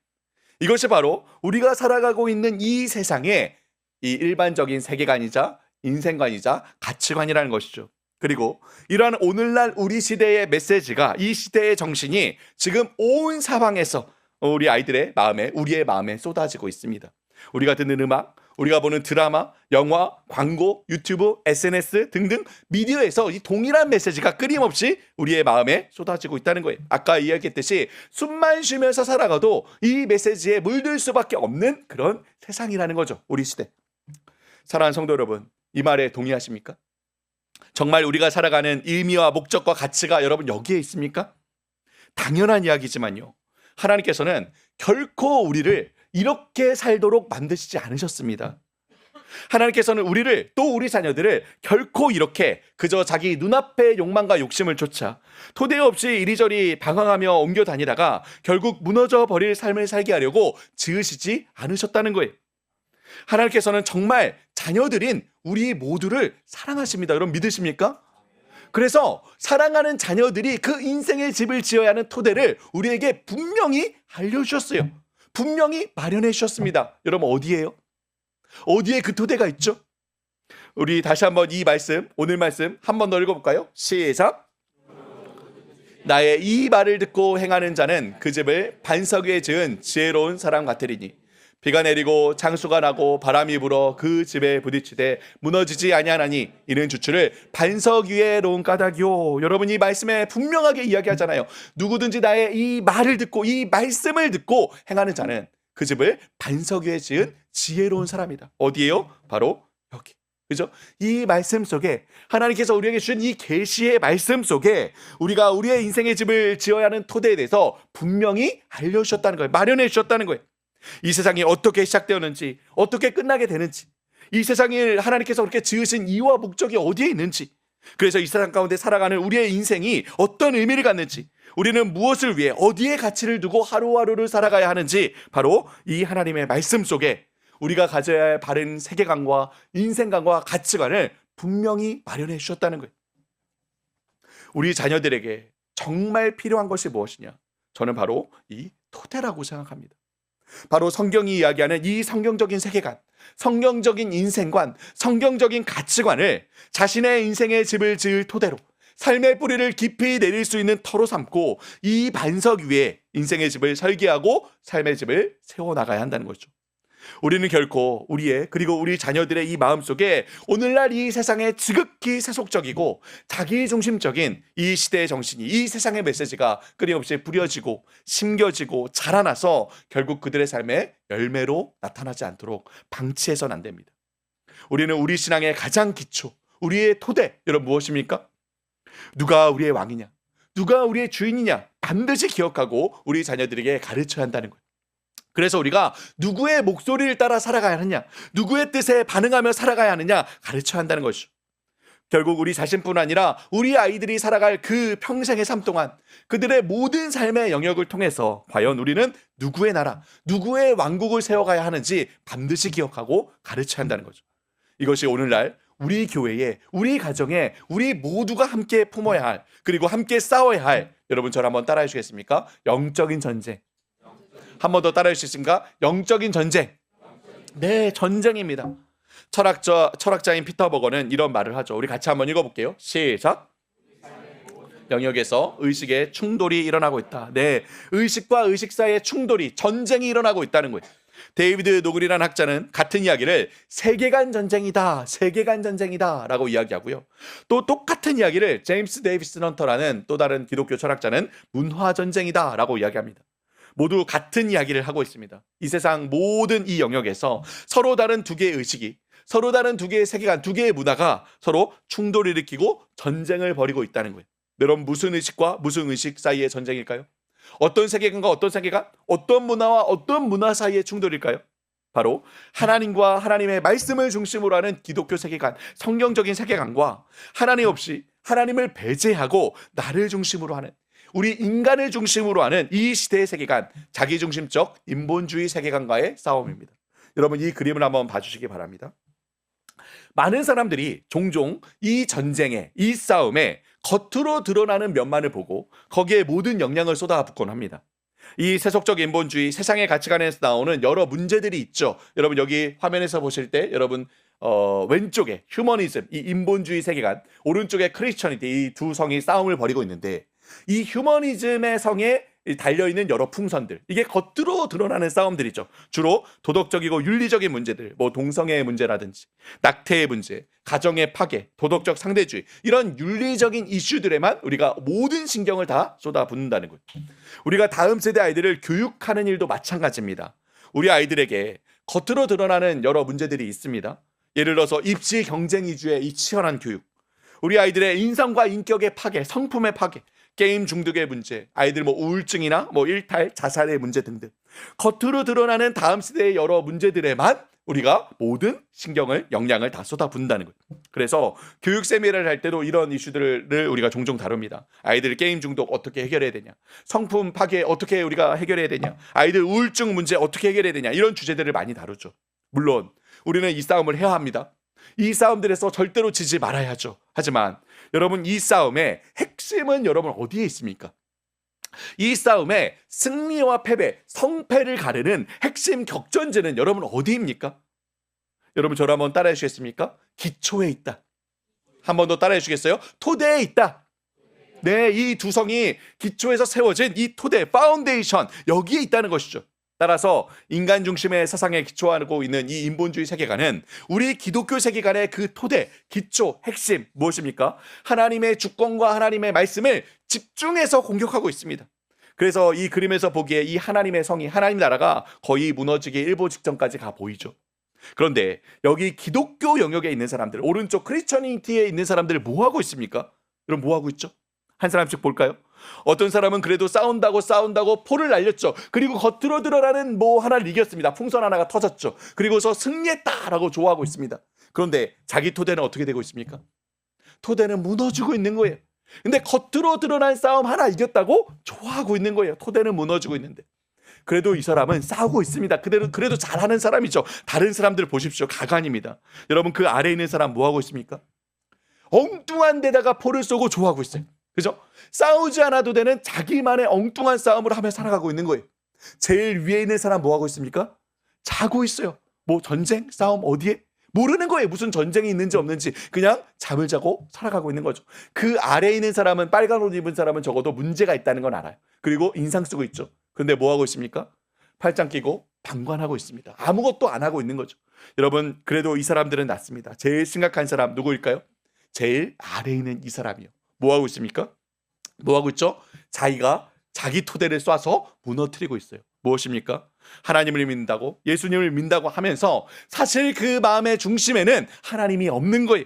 Speaker 2: 이것이 바로 우리가 살아가고 있는 이 세상의 이 일반적인 세계관이자 인생관이자 가치관이라는 것이죠. 그리고 이러한 오늘날 우리 시대의 메시지가, 이 시대의 정신이 지금 온 사방에서 우리 아이들의 마음에, 우리의 마음에 쏟아지고 있습니다. 우리가 듣는 음악, 우리가 보는 드라마, 영화, 광고, 유튜브, SNS 등등 미디어에서 이 동일한 메시지가 끊임없이 우리의 마음에 쏟아지고 있다는 거예요. 아까 이야기했듯이 숨만 쉬면서 살아가도 이 메시지에 물들 수밖에 없는 그런 세상이라는 거죠. 우리 시대. 사랑하는 성도 여러분, 이 말에 동의하십니까? 정말 우리가 살아가는 의미와 목적과 가치가 여러분 여기에 있습니까? 당연한 이야기지만요. 하나님께서는 결코 우리를 이렇게 살도록 만드시지 않으셨습니다. 하나님께서는 우리를, 또 우리 자녀들을 결코 이렇게 그저 자기 눈앞의 욕망과 욕심을 쫓아 토대 없이 이리저리 방황하며 옮겨 다니다가 결국 무너져 버릴 삶을 살게 하려고 지으시지 않으셨다는 거예요. 하나님께서는 정말 자녀들인 우리 모두를 사랑하십니다. 여러분 믿으십니까? 그래서 사랑하는 자녀들이 그 인생의 집을 지어야 하는 토대를 우리에게 분명히 알려주셨어요. 분명히 마련해 주셨습니다. 여러분 어디에요? 어디에 그 토대가 있죠? 우리 다시 한번 이 말씀, 오늘 말씀 한 번 더 읽어볼까요? 시작! 나의 이 말을 듣고 행하는 자는 그 집을 반석 위에 지은 지혜로운 사람 같으리니 비가 내리고 장수가 나고 바람이 불어 그 집에 부딪히되 무너지지 아니하나니 이는 주추를 반석 위에 놓은 까닭이요. 여러분 이 말씀에 분명하게 이야기하잖아요. 누구든지 나의 이 말을 듣고 이 말씀을 듣고 행하는 자는 그 집을 반석 위에 지은 지혜로운 사람이다. 어디예요? 바로 여기. 그죠? 이 말씀 속에 하나님께서 우리에게 주신 이 계시의 말씀 속에 우리가 우리의 인생의 집을 지어야 하는 토대에 대해서 분명히 알려주셨다는 거예요. 마련해 주셨다는 거예요. 이 세상이 어떻게 시작되었는지, 어떻게 끝나게 되는지, 이 세상을 하나님께서 그렇게 지으신 이유와 목적이 어디에 있는지, 그래서 이 세상 가운데 살아가는 우리의 인생이 어떤 의미를 갖는지, 우리는 무엇을 위해 어디에 가치를 두고 하루하루를 살아가야 하는지 바로 이 하나님의 말씀 속에 우리가 가져야 할 바른 세계관과 인생관과 가치관을 분명히 마련해 주셨다는 거예요. 우리 자녀들에게 정말 필요한 것이 무엇이냐? 저는 바로 이 토대라고 생각합니다. 바로 성경이 이야기하는 이 성경적인 세계관, 성경적인 인생관, 성경적인 가치관을 자신의 인생의 집을 지을 토대로 삶의 뿌리를 깊이 내릴 수 있는 터로 삼고 이 반석 위에 인생의 집을 설계하고 삶의 집을 세워나가야 한다는 거죠. 우리는 결코 우리의 그리고 우리 자녀들의 이 마음속에 오늘날 이 세상에 지극히 세속적이고 자기중심적인 이 시대의 정신이, 이 세상의 메시지가 끊임없이 부려지고 심겨지고 자라나서 결국 그들의 삶의 열매로 나타나지 않도록 방치해서는 안 됩니다. 우리는 우리 신앙의 가장 기초, 우리의 토대, 여러분 무엇입니까? 누가 우리의 왕이냐, 누가 우리의 주인이냐 반드시 기억하고 우리 자녀들에게 가르쳐야 한다는 거예요. 그래서 우리가 누구의 목소리를 따라 살아가야 하느냐, 누구의 뜻에 반응하며 살아가야 하느냐 가르쳐야 한다는 것이죠. 결국 우리 자신뿐 아니라 우리 아이들이 살아갈 그 평생의 삶 동안 그들의 모든 삶의 영역을 통해서 과연 우리는 누구의 나라, 누구의 왕국을 세워가야 하는지 반드시 기억하고 가르쳐야 한다는 거죠. 이것이 오늘날 우리 교회에, 우리 가정에 우리 모두가 함께 품어야 할, 그리고 함께 싸워야 할, 여러분 저를 한번 따라해 주시겠습니까? 영적인 전쟁. 한 번 더 따라해 주시겠습니까? 영적인 전쟁. 네, 전쟁입니다. 철학자인 피터 버거는 이런 말을 하죠. 우리 같이 한번 읽어볼게요. 시작. 영역에서 의식의 충돌이 일어나고 있다. 네, 의식과 의식 사이의 충돌이, 전쟁이 일어나고 있다는 거예요. 데이비드 노글이라는 학자는 같은 이야기를 세계관 전쟁이다, 세계관 전쟁이다 라고 이야기하고요. 또 똑같은 이야기를 제임스 데이비스 헌터라는 또 다른 기독교 철학자는 문화 전쟁이다 라고 이야기합니다. 모두 같은 이야기를 하고 있습니다. 이 세상 모든 이 영역에서 서로 다른 두 개의 의식이, 서로 다른 두 개의 세계관, 두 개의 문화가 서로 충돌을 일으키고 전쟁을 벌이고 있다는 거예요. 여러분 무슨 의식과 무슨 의식 사이의 전쟁일까요? 어떤 세계관과 어떤 세계관, 어떤 문화와 어떤 문화 사이의 충돌일까요? 바로 하나님과 하나님의 말씀을 중심으로 하는 기독교 세계관, 성경적인 세계관과 하나님 없이 하나님을 배제하고 나를 중심으로 하는, 우리 인간을 중심으로 하는 이 시대의 세계관, 자기중심적 인본주의 세계관과의 싸움입니다. 여러분 이 그림을 한번 봐주시기 바랍니다. 많은 사람들이 종종 이 전쟁에, 이 싸움에 겉으로 드러나는 면만을 보고 거기에 모든 영향을 쏟아붓곤 합니다. 이 세속적 인본주의, 세상의 가치관에서 나오는 여러 문제들이 있죠. 여러분 여기 화면에서 보실 때 여러분 왼쪽에 휴머니즘, 이 인본주의 세계관, 오른쪽에 크리스천이티, 이 두 성이 싸움을 벌이고 있는데 이 휴머니즘의 성에 달려있는 여러 풍선들, 이게 겉으로 드러나는 싸움들이죠. 주로 도덕적이고 윤리적인 문제들, 뭐 동성애의 문제라든지 낙태의 문제, 가정의 파괴, 도덕적 상대주의, 이런 윤리적인 이슈들에만 우리가 모든 신경을 다 쏟아붓는다는 거예요. 우리가 다음 세대 아이들을 교육하는 일도 마찬가지입니다. 우리 아이들에게 겉으로 드러나는 여러 문제들이 있습니다. 예를 들어서 입시 경쟁 위주의 이 치열한 교육, 우리 아이들의 인성과 인격의 파괴, 성품의 파괴, 게임 중독의 문제, 아이들 뭐 우울증이나 뭐 일탈, 자살의 문제 등등 겉으로 드러나는 다음 세대의 여러 문제들에만 우리가 모든 신경을, 역량을 다 쏟아붓는다는 거예요. 그래서 교육 세미나를 할 때도 이런 이슈들을 우리가 종종 다룹니다. 아이들 게임 중독 어떻게 해결해야 되냐, 성품 파괴 어떻게 우리가 해결해야 되냐, 아이들 우울증 문제 어떻게 해결해야 되냐, 이런 주제들을 많이 다루죠. 물론 우리는 이 싸움을 해야 합니다. 이 싸움들에서 절대로 지지 말아야죠. 하지만 여러분, 이 싸움의 핵심은 여러분 어디에 있습니까? 이 싸움의 승리와 패배, 성패를 가르는 핵심 격전지는 여러분 어디입니까? 여러분 저를 한번 따라해 주시겠습니까? 기초에 있다. 한 번 더 따라해 주시겠어요? 토대에 있다. 네, 이 두 성이 기초에서 세워진 이 토대, 파운데이션, 여기에 있다는 것이죠. 따라서 인간 중심의 사상에 기초하고 있는 이 인본주의 세계관은 우리 기독교 세계관의 그 토대, 기초, 핵심 무엇입니까? 하나님의 주권과 하나님의 말씀을 집중해서 공격하고 있습니다. 그래서 이 그림에서 보기에 이 하나님의 성이, 하나님 나라가 거의 무너지기 일보 직전까지 가 보이죠. 그런데 여기 기독교 영역에 있는 사람들, 오른쪽 크리스천이티에 있는 사람들 뭐 하고 있습니까? 여러분 뭐 하고 있죠? 한 사람씩 볼까요? 어떤 사람은 그래도 싸운다고 포를 날렸죠. 그리고 겉으로 드러나는 뭐 하나를 이겼습니다. 풍선 하나가 터졌죠. 그리고서 승리했다라고 좋아하고 있습니다. 그런데 자기 토대는 어떻게 되고 있습니까? 토대는 무너지고 있는 거예요. 근데 겉으로 드러난 싸움 하나 이겼다고 좋아하고 있는 거예요. 토대는 무너지고 있는데. 그래도 이 사람은 싸우고 있습니다. 그래도 잘하는 사람이죠. 다른 사람들 보십시오. 가관입니다. 여러분 그 아래에 있는 사람 뭐 하고 있습니까? 엉뚱한 데다가 포를 쏘고 좋아하고 있어요. 그죠? 싸우지 않아도 되는 자기만의 엉뚱한 싸움을 하며 살아가고 있는 거예요. 제일 위에 있는 사람 뭐 하고 있습니까? 자고 있어요. 뭐 전쟁, 싸움 어디에? 모르는 거예요. 무슨 전쟁이 있는지 없는지. 그냥 잠을 자고 살아가고 있는 거죠. 그 아래에 있는 사람은, 빨간 옷 입은 사람은 적어도 문제가 있다는 건 알아요. 그리고 인상 쓰고 있죠. 근데 뭐 하고 있습니까? 팔짱 끼고 방관하고 있습니다. 아무것도 안 하고 있는 거죠. 여러분 그래도 이 사람들은 낫습니다. 제일 심각한 사람 누구일까요? 제일 아래에 있는 이 사람이요. 뭐 하고 있습니까? 뭐 하고 있죠? 자기가 자기 토대를 쏴서 무너뜨리고 있어요. 무엇입니까? 하나님을 믿는다고, 예수님을 믿는다고 하면서 사실 그 마음의 중심에는 하나님이 없는 거예요.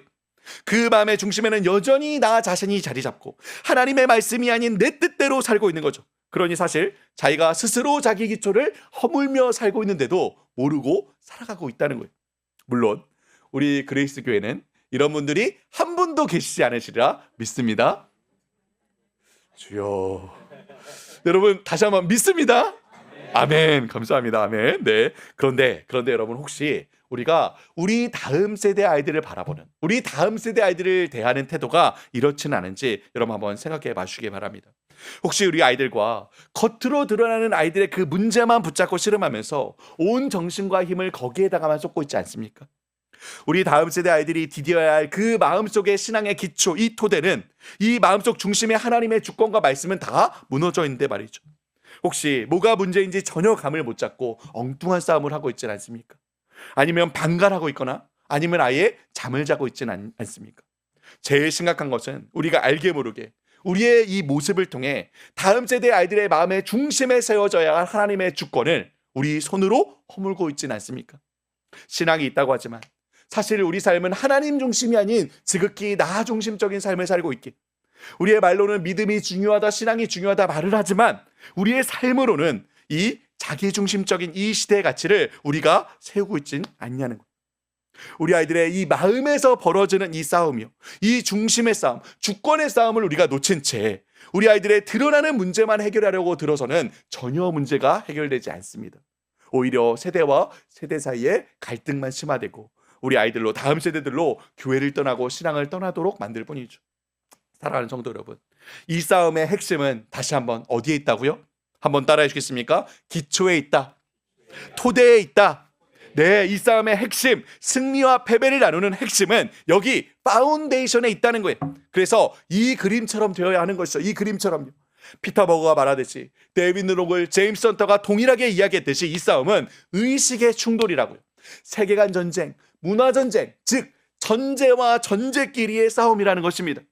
Speaker 2: 그 마음의 중심에는 여전히 나 자신이 자리 잡고 하나님의 말씀이 아닌 내 뜻대로 살고 있는 거죠. 그러니 사실 자기가 스스로 자기 기초를 허물며 살고 있는데도 모르고 살아가고 있다는 거예요. 물론 우리 그레이스 교회는 이런 분들이 한 분도 계시지 않으시리라 믿습니다. 주여. 여러분 다시 한번 믿습니다. 아멘. 감사합니다. 아멘. 네. 그런데 여러분 혹시 우리가 우리 다음 세대 아이들을 바라보는, 우리 다음 세대 아이들을 대하는 태도가 이렇지는 않은지 여러분 한번 생각해 봐주시기 바랍니다. 혹시 우리 아이들과 겉으로 드러나는 아이들의 그 문제만 붙잡고 씨름하면서 온 정신과 힘을 거기에다가만 쏟고 있지 않습니까? 우리 다음 세대 아이들이 디뎌야 할 그 마음속의 신앙의 기초, 이 토대는, 이 마음속 중심의 하나님의 주권과 말씀은 다 무너져 있는데 말이죠. 혹시 뭐가 문제인지 전혀 감을 못 잡고 엉뚱한 싸움을 하고 있지는 않습니까? 아니면 방관하고 있거나 아니면 아예 잠을 자고 있지는 않습니까? 제일 심각한 것은 우리가 알게 모르게 우리의 이 모습을 통해 다음 세대 아이들의 마음의 중심에 세워져야 할 하나님의 주권을 우리 손으로 허물고 있지는 않습니까? 신앙이 있다고 하지만 사실 우리 삶은 하나님 중심이 아닌 지극히 나 중심적인 삶을 살고 있기, 우리의 말로는 믿음이 중요하다, 신앙이 중요하다 말을 하지만 우리의 삶으로는 이 자기중심적인 이 시대의 가치를 우리가 세우고 있지는 않냐는 거예요. 우리 아이들의 이 마음에서 벌어지는 이 싸움이요, 이 중심의 싸움, 주권의 싸움을 우리가 놓친 채 우리 아이들의 드러나는 문제만 해결하려고 들어서는 전혀 문제가 해결되지 않습니다. 오히려 세대와 세대 사이에 갈등만 심화되고 우리 아이들로 다음 세대들로 교회를 떠나고 신앙을 떠나도록 만들 뿐이죠. 사랑하는 성도 여러분, 이 싸움의 핵심은 다시 한번 어디에 있다고요? 한번 따라해 주시겠습니까? 기초에 있다. 토대에 있다. 네, 이 싸움의 핵심, 승리와 패배를 나누는 핵심은 여기 파운데이션에 있다는 거예요. 그래서 이 그림처럼 되어야 하는 것이죠. 이 그림처럼요. 피터 버거가 말하듯이, 데이비드 로글, 제임스 헌터가 동일하게 이야기했듯이 이 싸움은 의식의 충돌이라고요. 세계관 전쟁, 문화 전쟁, 즉 전제와 전제끼리의 싸움이라는 것입니다.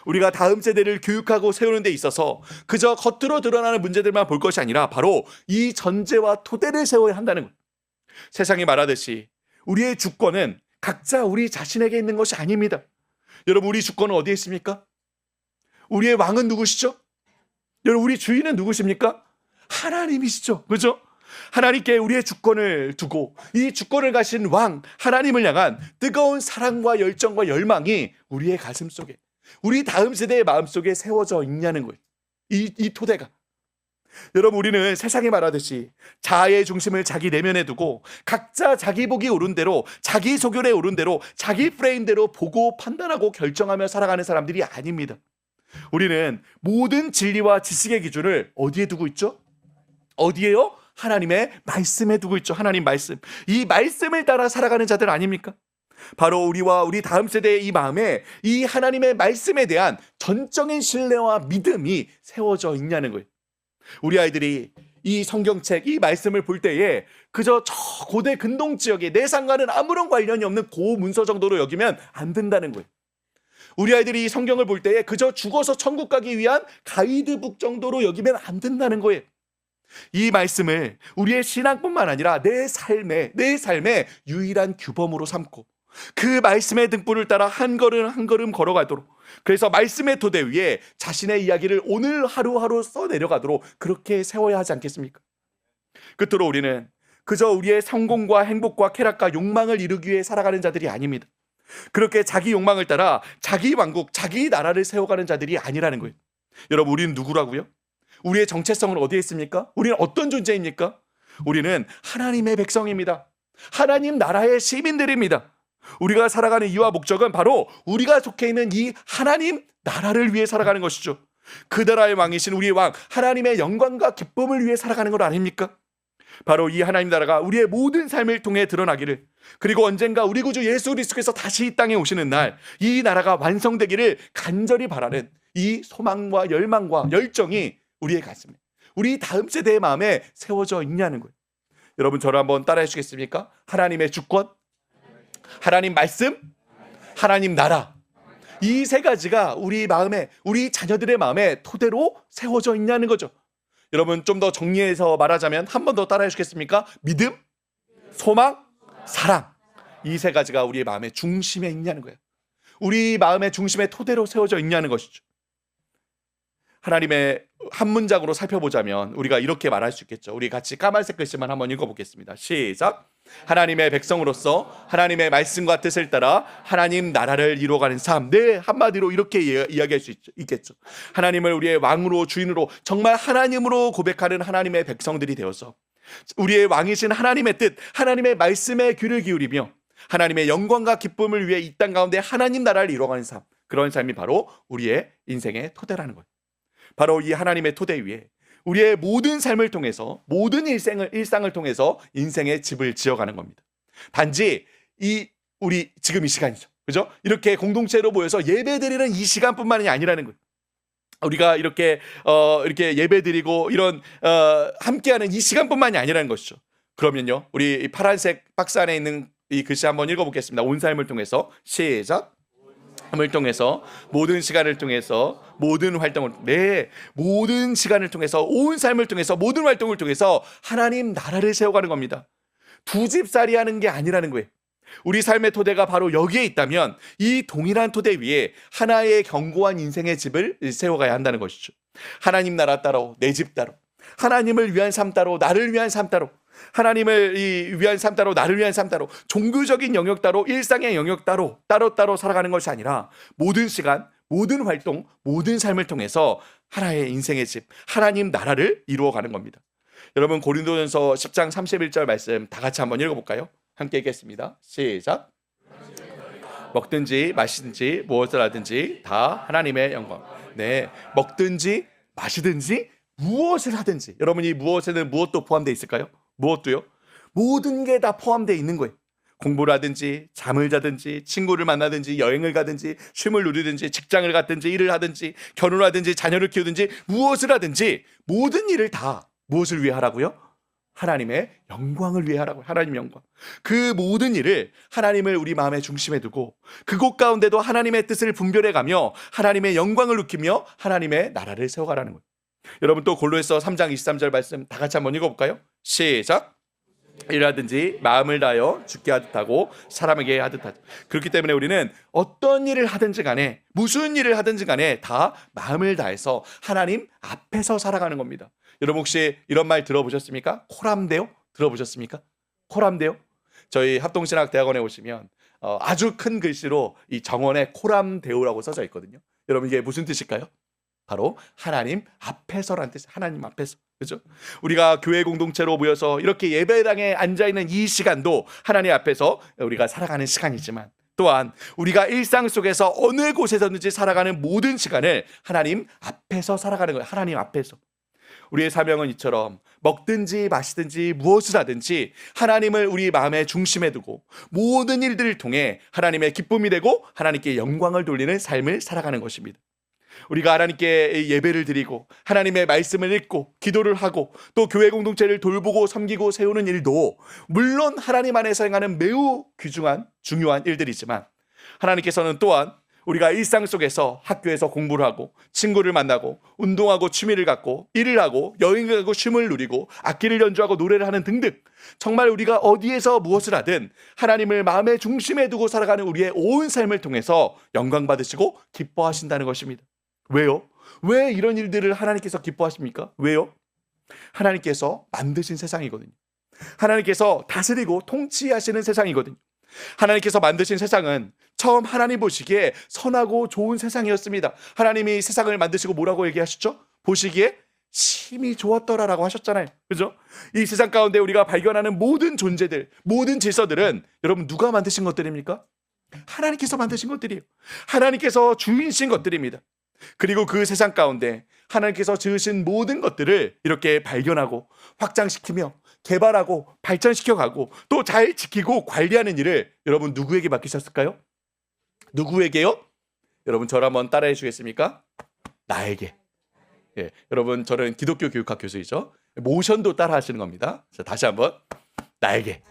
Speaker 2: 우리가 다음 세대를 교육하고 세우는 데 있어서 그저 겉으로 드러나는 문제들만 볼 것이 아니라 바로 이 전제와 토대를 세워야 한다는 거예요. 세상이 말하듯이 우리의 주권은 각자 우리 자신에게 있는 것이 아닙니다. 여러분, 우리 주권은 어디에 있습니까? 우리의 왕은 누구시죠? 여러분, 우리 주인은 누구십니까? 하나님이시죠. 그렇죠? 하나님께 우리의 주권을 두고 이 주권을 가신 왕 하나님을 향한 뜨거운 사랑과 열정과 열망이 우리의 가슴 속에, 우리 다음 세대의 마음속에 세워져 있냐는 거예요. 이 토대가. 여러분, 우리는 세상이 말하듯이 자아의 중심을 자기 내면에 두고 각자 자기 보기 옳은 대로, 자기 소견에 옳은 대로, 자기 프레임대로 보고 판단하고 결정하며 살아가는 사람들이 아닙니다. 우리는 모든 진리와 지식의 기준을 어디에 두고 있죠? 어디에요? 하나님의 말씀에 두고 있죠. 하나님 말씀. 이 말씀을 따라 살아가는 자들 아닙니까? 바로 우리와 우리 다음 세대의 이 마음에 이 하나님의 말씀에 대한 전적인 신뢰와 믿음이 세워져 있냐는 거예요. 우리 아이들이 이 성경책, 이 말씀을 볼 때에 그저 저 고대 근동 지역의 내상과는 아무런 관련이 없는 고문서 정도로 여기면 안 된다는 거예요. 우리 아이들이 이 성경을 볼 때에 그저 죽어서 천국 가기 위한 가이드북 정도로 여기면 안 된다는 거예요. 이 말씀을 우리의 신앙뿐만 아니라 내 삶의 유일한 규범으로 삼고 그 말씀의 등불을 따라 한 걸음 한 걸음 걸어가도록, 그래서 말씀의 토대 위에 자신의 이야기를 오늘 하루하루 써내려가도록 그렇게 세워야 하지 않겠습니까? 끝으로 우리는 그저 우리의 성공과 행복과 쾌락과 욕망을 이루기 위해 살아가는 자들이 아닙니다. 그렇게 자기 욕망을 따라 자기 왕국, 자기 나라를 세워가는 자들이 아니라는 거예요. 여러분, 우리는 누구라고요? 우리의 정체성은 어디에 있습니까? 우리는 어떤 존재입니까? 우리는 하나님의 백성입니다. 하나님 나라의 시민들입니다. 우리가 살아가는 이유와 목적은 바로 우리가 속해 있는 이 하나님 나라를 위해 살아가는 것이죠. 그 나라의 왕이신 우리의 왕 하나님의 영광과 기쁨을 위해 살아가는 것 아닙니까? 바로 이 하나님 나라가 우리의 모든 삶을 통해 드러나기를, 그리고 언젠가 우리 구주 예수 그리스도께서 다시 이 땅에 오시는 날 이 나라가 완성되기를 간절히 바라는 이 소망과 열망과 열정이 우리의 가슴에, 우리 다음 세대의 마음에 세워져 있냐는 거예요. 여러분, 저를 한번 따라해 주시겠습니까? 하나님의 주권, 하나님 말씀, 하나님 나라, 이 세 가지가 우리 마음에, 우리 자녀들의 마음에 토대로 세워져 있냐는 거죠. 여러분, 좀 더 정리해서 말하자면 한 번 더 따라해 주겠습니까? 믿음, 소망, 사랑, 이 세 가지가 우리의 마음의 중심에 있냐는 거예요. 우리 마음의 중심에 토대로 세워져 있냐는 것이죠. 하나님의 한 문장으로 살펴보자면 우리가 이렇게 말할 수 있겠죠. 우리 같이 까만색 글씨만 한번 읽어보겠습니다. 시작. 하나님의 백성으로서 하나님의 말씀과 뜻을 따라 하나님 나라를 이루어가는 삶. 네, 한마디로 이렇게 이야기할 수 있겠죠. 하나님을 우리의 왕으로, 주인으로, 정말 하나님으로 고백하는 하나님의 백성들이 되어서 우리의 왕이신 하나님의 뜻, 하나님의 말씀에 귀를 기울이며 하나님의 영광과 기쁨을 위해 이 땅 가운데 하나님 나라를 이루어가는 삶, 그런 삶이 바로 우리의 인생의 토대라는 거예요. 바로 이 하나님의 토대 위에 우리의 모든 삶을 통해서, 모든 일상을 통해서 인생의 집을 지어가는 겁니다. 단지 우리 지금 이 시간이죠. 그죠? 이렇게 공동체로 모여서 예배드리는 이 시간뿐만이 아니라는 거예요. 우리가 이렇게 예배드리고 이런 함께하는 이 시간뿐만이 아니라는 것이죠. 그러면요, 우리 이 파란색 박스 안에 있는 이 글씨 한번 읽어보겠습니다. 온 삶을 통해서. 시작. 삶을 통해서, 모든 시간을 통해서, 모든 활동을, 모든 시간을 통해서, 온 삶을 통해서, 모든 활동을 통해서 하나님 나라를 세워가는 겁니다. 두 집살이 하는 게 아니라는 거예요. 우리 삶의 토대가 바로 여기에 있다면 이 동일한 토대 위에 하나의 견고한 인생의 집을 세워가야 한다는 것이죠. 하나님 나라 따로, 내 집 따로, 하나님을 위한 삶 따로, 나를 위한 삶 따로, 하나님을 위한 삶 따로, 나를 위한 삶 따로, 종교적인 영역 따로, 일상의 영역 따로 살아가는 것이 아니라 모든 시간, 모든 활동, 모든 삶을 통해서 하나의 인생의 집, 하나님 나라를 이루어가는 겁니다. 여러분, 고린도전서 10장 31절 말씀 다 같이 한번 읽어볼까요? 함께 읽겠습니다. 시작. 먹든지 마시든지 무엇을 하든지 다 하나님의 영광. 네, 먹든지 마시든지 무엇을 하든지. 여러분 이 무엇에는 무엇도 포함되어 있을까요? 무엇도요? 모든 게 다 포함되어 있는 거예요. 공부를 하든지 잠을 자든지 친구를 만나든지 여행을 가든지 쉼을 누리든지 직장을 갔든지 일을 하든지 결혼을 하든지 자녀를 키우든지 무엇을 하든지 모든 일을 다 무엇을 위해 하라고요? 하나님의 영광을 위해 하라고요. 하나님 영광. 그 모든 일을 하나님을 우리 마음의 중심에 두고 그곳 가운데도 하나님의 뜻을 분별해가며 하나님의 영광을 느끼며 하나님의 나라를 세워가라는 거예요. 여러분 또 골로새서 3장 23절 말씀 다 같이 한번 읽어볼까요? 시작. 일하든지 마음을 다하여 죽게 하듯 하고 사람에게 하듯 하죠. 그렇기 때문에 우리는 어떤 일을 하든지 간에 무슨 일을 하든지 간에 다 마음을 다해서 하나님 앞에서 살아가는 겁니다. 여러분 혹시 이런 말 들어보셨습니까? 코람데오 들어보셨습니까? 코람데오? 저희 합동신학대학원에 오시면 아주 큰 글씨로 이 정원에 코람데오라고 써져 있거든요. 여러분 이게 무슨 뜻일까요? 바로 하나님 앞에서라는 뜻. 하나님 앞에서. 그렇죠? 우리가 교회 공동체로 모여서 이렇게 예배당에 앉아있는 이 시간도 하나님 앞에서 우리가 살아가는 시간이지만 또한 우리가 일상 속에서 어느 곳에서든지 살아가는 모든 시간을 하나님 앞에서 살아가는 거예요. 하나님 앞에서. 우리의 사명은 이처럼 먹든지 마시든지 무엇을 하든지 하나님을 우리 마음의 중심에 두고 모든 일들을 통해 하나님의 기쁨이 되고 하나님께 영광을 돌리는 삶을 살아가는 것입니다. 우리가 하나님께 예배를 드리고 하나님의 말씀을 읽고 기도를 하고 또 교회 공동체를 돌보고 섬기고 세우는 일도 물론 하나님 안에서 행하는 매우 귀중한 중요한 일들이지만 하나님께서는 또한 우리가 일상 속에서 학교에서 공부를 하고 친구를 만나고 운동하고 취미를 갖고 일을 하고 여행을 가고 쉼을 누리고 악기를 연주하고 노래를 하는 등등 정말 우리가 어디에서 무엇을 하든 하나님을 마음의 중심에 두고 살아가는 우리의 온 삶을 통해서 영광 받으시고 기뻐하신다는 것입니다. 왜요? 왜 이런 일들을 하나님께서 기뻐하십니까? 왜요? 하나님께서 만드신 세상이거든요. 하나님께서 다스리고 통치하시는 세상이거든요. 하나님께서 만드신 세상은 처음 하나님 보시기에 선하고 좋은 세상이었습니다. 하나님이 세상을 만드시고 뭐라고 얘기하셨죠? 보시기에 심히 좋았더라라고 하셨잖아요. 그죠? 이 세상 가운데 우리가 발견하는 모든 존재들, 모든 질서들은 여러분 누가 만드신 것들입니까? 하나님께서 만드신 것들이에요. 하나님께서 주인신 것들입니다. 그리고 그 세상 가운데 하나님께서 지으신 모든 것들을 이렇게 발견하고 확장시키며 개발하고 발전시켜가고 또 잘 지키고 관리하는 일을 여러분 누구에게 맡기셨을까요? 누구에게요? 여러분 저를 한번 따라해 주겠습니까? 나에게. 예, 여러분 저는 기독교 교육학 교수이죠. 모션도 따라 하시는 겁니다. 자, 다시 한번 나에게.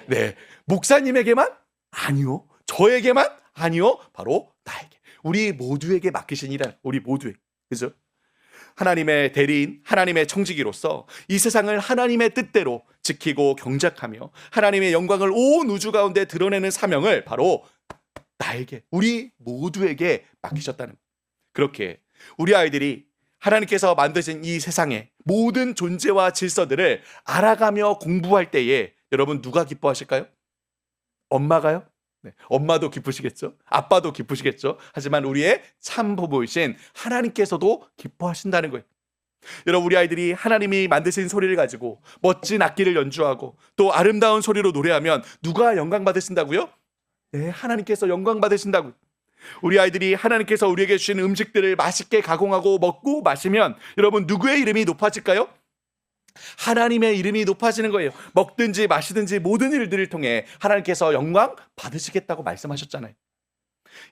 Speaker 2: 네, 목사님에게만? 아니요. 저에게만? 아니요. 바로 나에게. 우리 모두에게 맡기신 일은 우리 모두에게. 그죠? 하나님의 대리인, 하나님의 청지기로서 이 세상을 하나님의 뜻대로 지키고 경작하며 하나님의 영광을 온 우주 가운데 드러내는 사명을 바로 나에게, 우리 모두에게 맡기셨다는 거예요. 그렇게 우리 아이들이 하나님께서 만드신 이 세상의 모든 존재와 질서들을 알아가며 공부할 때에 여러분 누가 기뻐하실까요? 엄마가요? 네, 엄마도 기쁘시겠죠? 아빠도 기쁘시겠죠? 하지만 우리의 참 부모이신 하나님께서도 기뻐하신다는 거예요. 여러분 우리 아이들이 하나님이 만드신 소리를 가지고 멋진 악기를 연주하고 또 아름다운 소리로 노래하면 누가 영광 받으신다고요? 네, 하나님께서 영광 받으신다고요. 우리 아이들이 하나님께서 우리에게 주신 음식들을 맛있게 가공하고 먹고 마시면 여러분 누구의 이름이 높아질까요? 하나님의 이름이 높아지는 거예요. 먹든지 마시든지 모든 일들을 통해 하나님께서 영광 받으시겠다고 말씀하셨잖아요.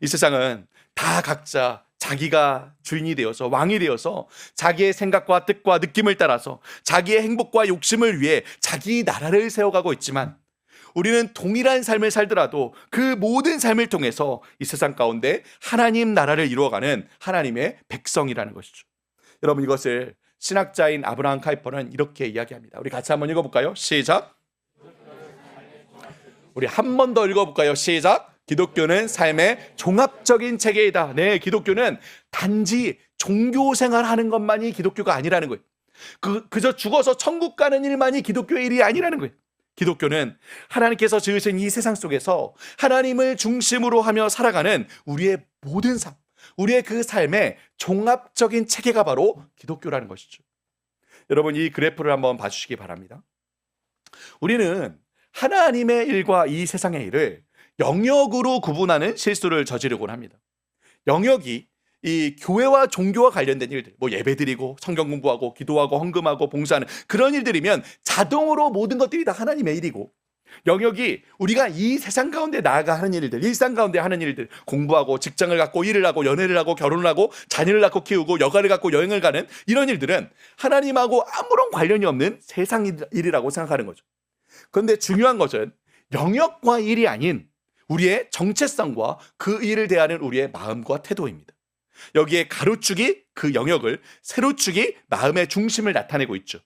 Speaker 2: 이 세상은 다 각자 자기가 주인이 되어서 왕이 되어서 자기의 생각과 뜻과 느낌을 따라서 자기의 행복과 욕심을 위해 자기 나라를 세워가고 있지만 우리는 동일한 삶을 살더라도 그 모든 삶을 통해서 이 세상 가운데 하나님 나라를 이루어가는 하나님의 백성이라는 것이죠. 여러분 이것을 신학자인 아브라함 카이퍼는 이렇게 이야기합니다. 우리 같이 한번 읽어볼까요? 시작. 우리 한 번 더 읽어볼까요? 시작. 기독교는 삶의 종합적인 체계이다. 네, 기독교는 단지 종교 생활하는 것만이 기독교가 아니라는 거예요. 그저 죽어서 천국 가는 일만이 기독교의 일이 아니라는 거예요. 기독교는 하나님께서 지으신 이 세상 속에서 하나님을 중심으로 하며 살아가는 우리의 모든 삶, 우리의 그 삶의 종합적인 체계가 바로 기독교라는 것이죠. 여러분 이 그래프를 한번 봐주시기 바랍니다. 우리는 하나님의 일과 이 세상의 일을 영역으로 구분하는 실수를 저지르곤 합니다. 영역이 이 교회와 종교와 관련된 일들, 뭐 예배드리고 성경 공부하고 기도하고 헌금하고 봉사하는 그런 일들이면 자동으로 모든 것들이 다 하나님의 일이고, 영역이 우리가 이 세상 가운데 나아가 하는 일들, 일상 가운데 하는 일들, 공부하고 직장을 갖고 일을 하고 연애를 하고 결혼을 하고 자녀를 낳고 키우고 여가를 갖고 여행을 가는 이런 일들은 하나님하고 아무런 관련이 없는 세상 일이라고 생각하는 거죠. 그런데 중요한 것은 영역과 일이 아닌 우리의 정체성과 그 일을 대하는 우리의 마음과 태도입니다. 여기에 가로축이 그 영역을, 세로축이 마음의 중심을 나타내고 있죠.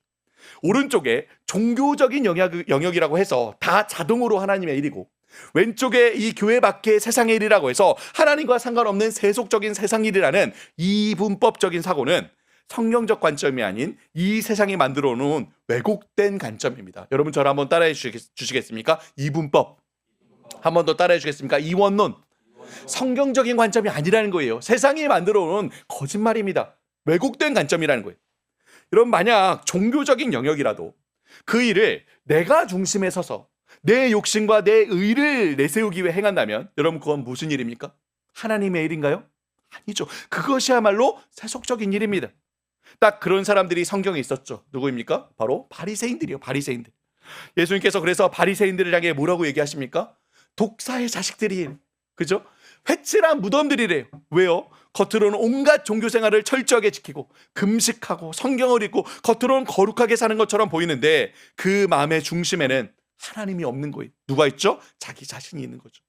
Speaker 2: 오른쪽에 종교적인 영역이라고 해서 다 자동으로 하나님의 일이고, 왼쪽에 이 교회 밖의 세상의 일이라고 해서 하나님과 상관없는 세속적인 세상 일이라는 이분법적인 사고는 성경적 관점이 아닌 이 세상이 만들어 놓은 왜곡된 관점입니다. 여러분 저를 한번 따라해 주시겠습니까? 이분법. 한 번 더 따라해 주겠습니까? 이원론. 성경적인 관점이 아니라는 거예요. 세상이 만들어 놓은 거짓말입니다. 왜곡된 관점이라는 거예요. 여러분 만약 종교적인 영역이라도 그 일을 내가 중심에 서서 내 욕심과 내 의를 내세우기 위해 행한다면 여러분 그건 무슨 일입니까? 하나님의 일인가요? 아니죠. 그것이야말로 세속적인 일입니다. 딱 그런 사람들이 성경에 있었죠. 누구입니까? 바로 바리새인들이요. 바리새인들. 예수님께서 그래서 바리새인들을 향해 뭐라고 얘기하십니까? 독사의 자식들이, 그죠? 회칠한 무덤들이래요. 왜요? 겉으로는 온갖 종교 생활을 철저하게 지키고 금식하고 성경을 읽고 겉으로는 거룩하게 사는 것처럼 보이는데 그 마음의 중심에는 하나님이 없는 거예요. 누가 있죠? 자기 자신이 있는 거죠.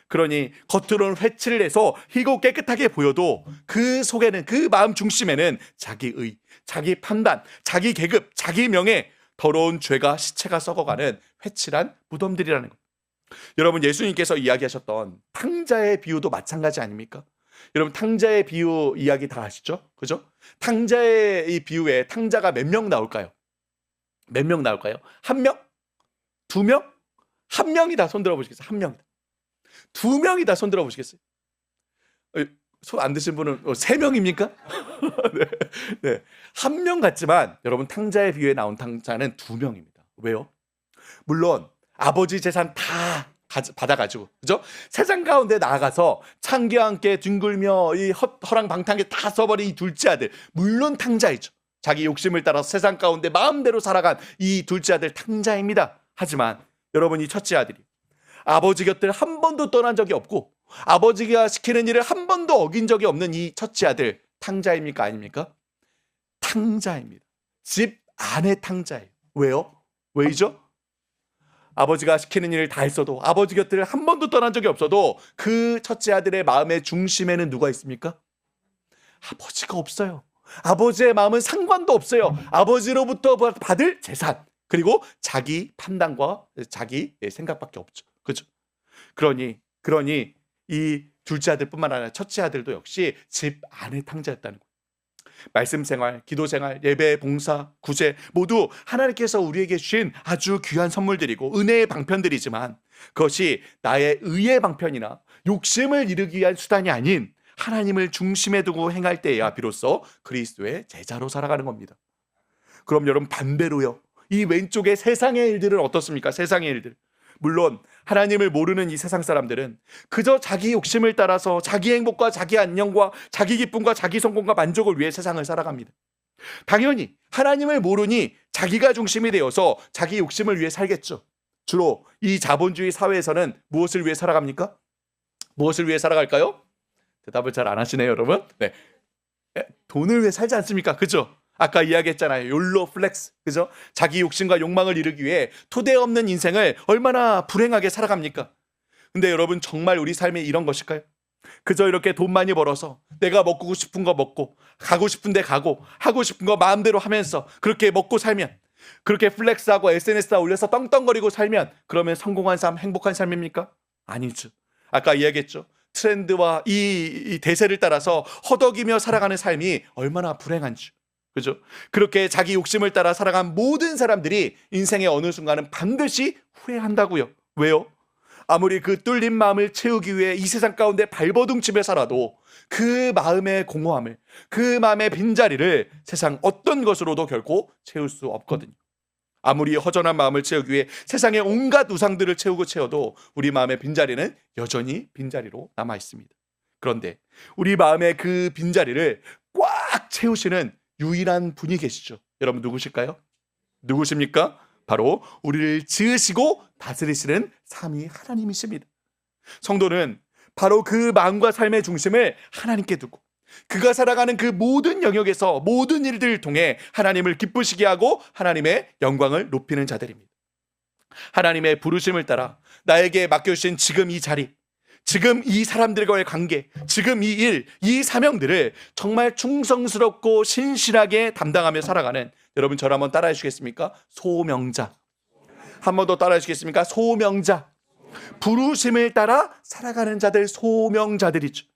Speaker 2: 그러니 겉으로는 회칠을 해서 희고 깨끗하게 보여도 그 속에는, 그 마음 중심에는 자기 의, 자기 판단, 자기 계급, 자기 명예, 더러운 죄가 시체가 썩어가는 회칠한 무덤들이라는 거예요. 여러분 예수님께서 이야기하셨던 탕자의 비유도 마찬가지 아닙니까? 여러분 탕자의 비유 이야기 다 아시죠? 그죠? 탕자의 이 비유에 탕자가 몇 명 나올까요? 몇 명 나올까요? 한 명? 두 명? 한 명이다. 손 들어보시겠어요? 한 명이다. 두 명이다. 손 들어보시겠어요? 손 안 드신 분은 세 명입니까? 네. 네. 한 명 같지만 여러분 탕자의 비유에 나온 탕자는 두 명입니다. 왜요? 물론 아버지 재산 다 받아가지고, 그죠? 세상 가운데 나아가서 창기와 함께 뒹굴며 이 허랑방탕하게 다 써버린 이 둘째 아들, 물론 탕자이죠. 자기 욕심을 따라서 세상 가운데 마음대로 살아간 이 둘째 아들 탕자입니다. 하지만 여러분 이 첫째 아들이 아버지 곁을 한 번도 떠난 적이 없고 아버지가 시키는 일을 한 번도 어긴 적이 없는 이 첫째 아들 탕자입니까? 아닙니까? 탕자입니다. 집 안의 탕자예요. 왜요? 왜이죠? 아버지가 시키는 일을 다 했어도, 아버지 곁을 한 번도 떠난 적이 없어도 그 첫째 아들의 마음의 중심에는 누가 있습니까? 아버지가 없어요. 아버지의 마음은 상관도 없어요. 아버지로부터 받을 재산, 그리고 자기 판단과 자기 생각밖에 없죠. 그죠? 그러니 이 둘째 아들뿐만 아니라 첫째 아들도 역시 집 안의 탕자였다는 거예요. 말씀 생활, 기도 생활, 예배, 봉사, 구제 모두 하나님께서 우리에게 주신 아주 귀한 선물들이고 은혜의 방편들이지만 그것이 나의 의의 방편이나 욕심을 이루기 위한 수단이 아닌 하나님을 중심에 두고 행할 때에야 비로소 그리스도의 제자로 살아가는 겁니다. 그럼 여러분 반대로요. 이 왼쪽의 세상의 일들은 어떻습니까? 세상의 일들. 물론 하나님을 모르는 이 세상 사람들은 그저 자기 욕심을 따라서 자기 행복과 자기 안녕과 자기 기쁨과 자기 성공과 만족을 위해 세상을 살아갑니다. 당연히 하나님을 모르니 자기가 중심이 되어서 자기 욕심을 위해 살겠죠. 주로 이 자본주의 사회에서는 무엇을 위해 살아갑니까? 무엇을 위해 살아갈까요? 대답을 잘 안 하시네요, 여러분. 네. 돈을 위해 살지 않습니까? 그죠? 아까 이야기했잖아요. 욜로 플렉스. 그죠? 자기 욕심과 욕망을 이루기 위해 토대 없는 인생을 얼마나 불행하게 살아갑니까? 근데 여러분 정말 우리 삶이 이런 것일까요? 그저 이렇게 돈 많이 벌어서 내가 먹고 싶은 거 먹고 가고 싶은 데 가고 하고 싶은 거 마음대로 하면서 그렇게 먹고 살면, 그렇게 플렉스하고 SNS에 올려서 떵떵거리고 살면 그러면 성공한 삶, 행복한 삶입니까? 아니죠. 아까 이야기했죠. 트렌드와 이 대세를 따라서 허덕이며 살아가는 삶이 얼마나 불행한지. 그죠? 그렇게 자기 욕심을 따라 살아간 모든 사람들이 인생의 어느 순간은 반드시 후회한다고요. 왜요? 아무리 그 뚫린 마음을 채우기 위해 이 세상 가운데 발버둥치며 살아도 그 마음의 공허함을, 그 마음의 빈자리를 세상 어떤 것으로도 결코 채울 수 없거든요. 아무리 허전한 마음을 채우기 위해 세상의 온갖 우상들을 채우고 채워도 우리 마음의 빈자리는 여전히 빈자리로 남아 있습니다. 그런데 우리 마음의 그 빈자리를 꽉 채우시는 유일한 분이 계시죠. 여러분 누구실까요? 누구십니까? 바로 우리를 지으시고 다스리시는 삼위 하나님이십니다. 성도는 바로 그 마음과 삶의 중심을 하나님께 두고 그가 살아가는 그 모든 영역에서 모든 일들을 통해 하나님을 기쁘시게 하고 하나님의 영광을 높이는 자들입니다. 하나님의 부르심을 따라 나에게 맡겨주신 지금 이 자리, 지금 이 사람들과의 관계, 지금 이 일, 이 사명들을 정말 충성스럽고 신실하게 담당하며 살아가는, 여러분 저를 한번 따라해 주시겠습니까? 소명자. 한 번 더 따라해 주시겠습니까? 소명자. 부르심을 따라 살아가는 자들, 소명자들이죠.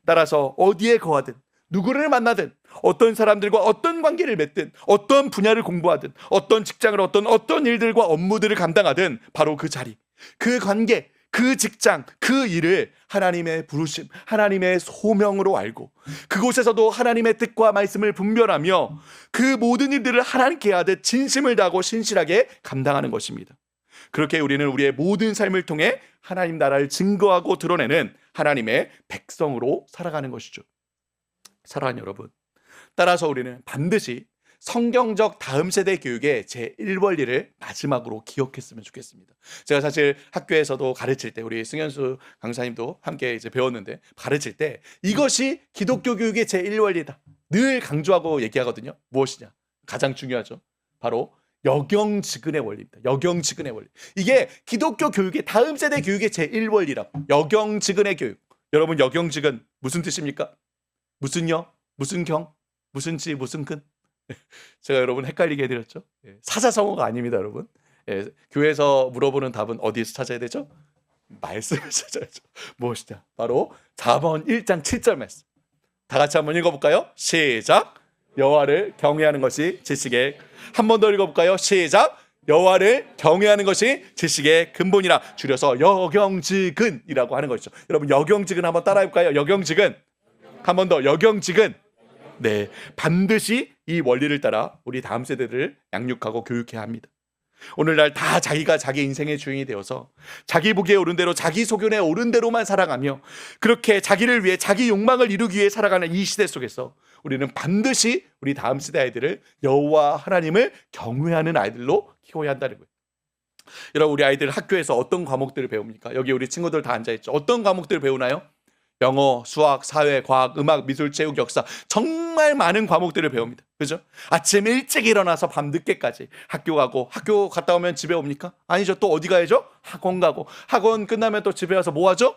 Speaker 2: 따라서 어디에 거하든 누구를 만나든 어떤 사람들과 어떤 관계를 맺든 어떤 분야를 공부하든 어떤 직장을 어떤 일들과 업무들을 감당하든 바로 그 자리, 그 관계, 그 직장, 그 일을 하나님의 부르심, 하나님의 소명으로 알고 그곳에서도 하나님의 뜻과 말씀을 분별하며 그 모든 일들을 하나님께 하듯 진심을 다하고 신실하게 감당하는 것입니다. 그렇게 우리는 우리의 모든 삶을 통해 하나님 나라를 증거하고 드러내는 하나님의 백성으로 살아가는 것이죠. 사랑하는 여러분, 따라서 우리는 반드시 성경적 다음 세대 교육의 제1원리를 마지막으로 기억했으면 좋겠습니다. 제가 사실 학교에서도 가르칠 때 우리 승현수 강사님도 함께 이제 배웠는데, 가르칠 때 이것이 기독교 교육의 제1원리다 늘 강조하고 얘기하거든요. 무엇이냐? 가장 중요하죠. 바로 역영지근의 원리입니다. 역영지근의 원리. 이게 기독교 교육의 다음 세대 교육의 제1원리라고. 역영지근의 교육. 여러분 역영지근 무슨 뜻입니까? 무슨 여? 무슨 경? 무슨 지? 무슨 근? 제가 여러분 헷갈리게 해드렸죠. 사자성어가 아닙니다, 여러분. 교회에서 물어보는 답은 어디에서 찾아야 되죠? 말씀을 찾아야죠. 무엇이냐? 바로 잠언 1장 7절 말씀. 다 같이 한번 읽어볼까요? 시작. 여호와를 경외하는 것이 지식의, 한 번 더 읽어볼까요? 시작. 여호와를 경외하는 것이 지식의 근본이라, 줄여서 역영지근이라고 하는 것이죠. 여러분 역영지근 한번 따라해볼까요? 역영지근. 한 번 더. 역영지근. 네, 반드시 이 원리를 따라 우리 다음 세대들을 양육하고 교육해야 합니다. 오늘날 다 자기가 자기 인생의 주인이 되어서 자기 보기에 옳은 대로, 자기 소견에 옳은 대로만 살아가며 그렇게 자기를 위해, 자기 욕망을 이루기 위해 살아가는 이 시대 속에서 우리는 반드시 우리 다음 세대 아이들을 여호와 하나님을 경외하는 아이들로 키워야 한다는 거예요. 여러분 우리 아이들 학교에서 어떤 과목들을 배웁니까? 여기 우리 친구들 다 앉아있죠. 어떤 과목들을 배우나요? 영어, 수학, 사회, 과학, 음악, 미술, 체육, 역사, 정말 많은 과목들을 배웁니다. 그죠? 아침 일찍 일어나서 밤 늦게까지 학교 가고, 학교 갔다 오면 집에 옵니까? 아니죠. 또 어디 가야죠? 학원 가고, 학원 끝나면 또 집에 와서 뭐 하죠?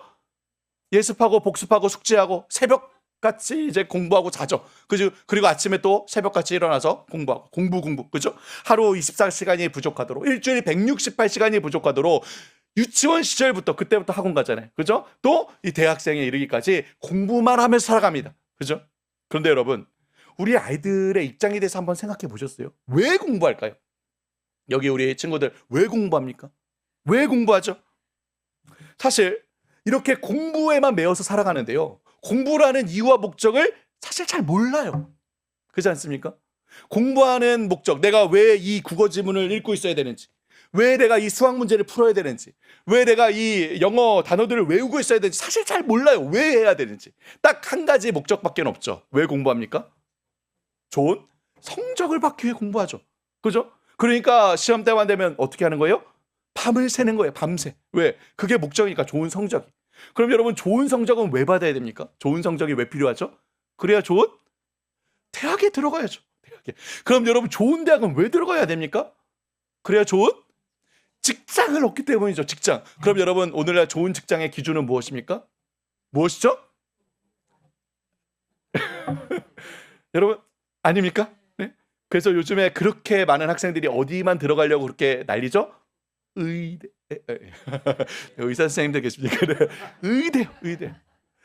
Speaker 2: 예습하고 복습하고 숙제하고 새벽같이 이제 공부하고 자죠. 그죠? 그리고 아침에 또 새벽같이 일어나서 공부하고, 공부. 그죠? 하루 24시간이 부족하도록, 일주일에 168시간이 부족하도록 유치원 시절부터, 그때부터 학원 가잖아요. 그죠? 또 이 대학생에 이르기까지 공부만 하면서 살아갑니다. 그죠? 그런데 여러분, 우리 아이들의 입장에 대해서 한번 생각해 보셨어요? 왜 공부할까요? 여기 우리 친구들 왜 공부합니까? 왜 공부하죠? 사실 이렇게 공부에만 매여서 살아가는데요, 공부라는 이유와 목적을 사실 잘 몰라요. 그렇지 않습니까? 공부하는 목적, 내가 왜 이 국어 지문을 읽고 있어야 되는지, 왜 내가 이 수학 문제를 풀어야 되는지, 왜 내가 이 영어 단어들을 외우고 있어야 되는지 사실 잘 몰라요. 왜 해야 되는지. 딱 한 가지 목적밖에 없죠. 왜 공부합니까? 좋은 성적을 받기 위해 공부하죠. 그죠? 그러니까 시험 때만 되면 어떻게 하는 거예요? 밤을 새는 거예요. 밤새. 왜? 그게 목적이니까, 좋은 성적이. 그럼 여러분 좋은 성적은 왜 받아야 됩니까? 좋은 성적이 왜 필요하죠? 그래야 좋은 대학에 들어가야죠. 대학에. 그럼 여러분 좋은 대학은 왜 들어가야 됩니까? 그래야 좋은 직장을 얻기 때문이죠. 직장. 그럼 여러분 오늘날 좋은 직장의 기준은 무엇입니까? 무엇이죠? 여러분 아닙니까? 네? 그래서 요즘에 그렇게 많은 학생들이 어디만 들어가려고 그렇게 난리죠? 의대. 의사 선생님들 계십니까? 의대.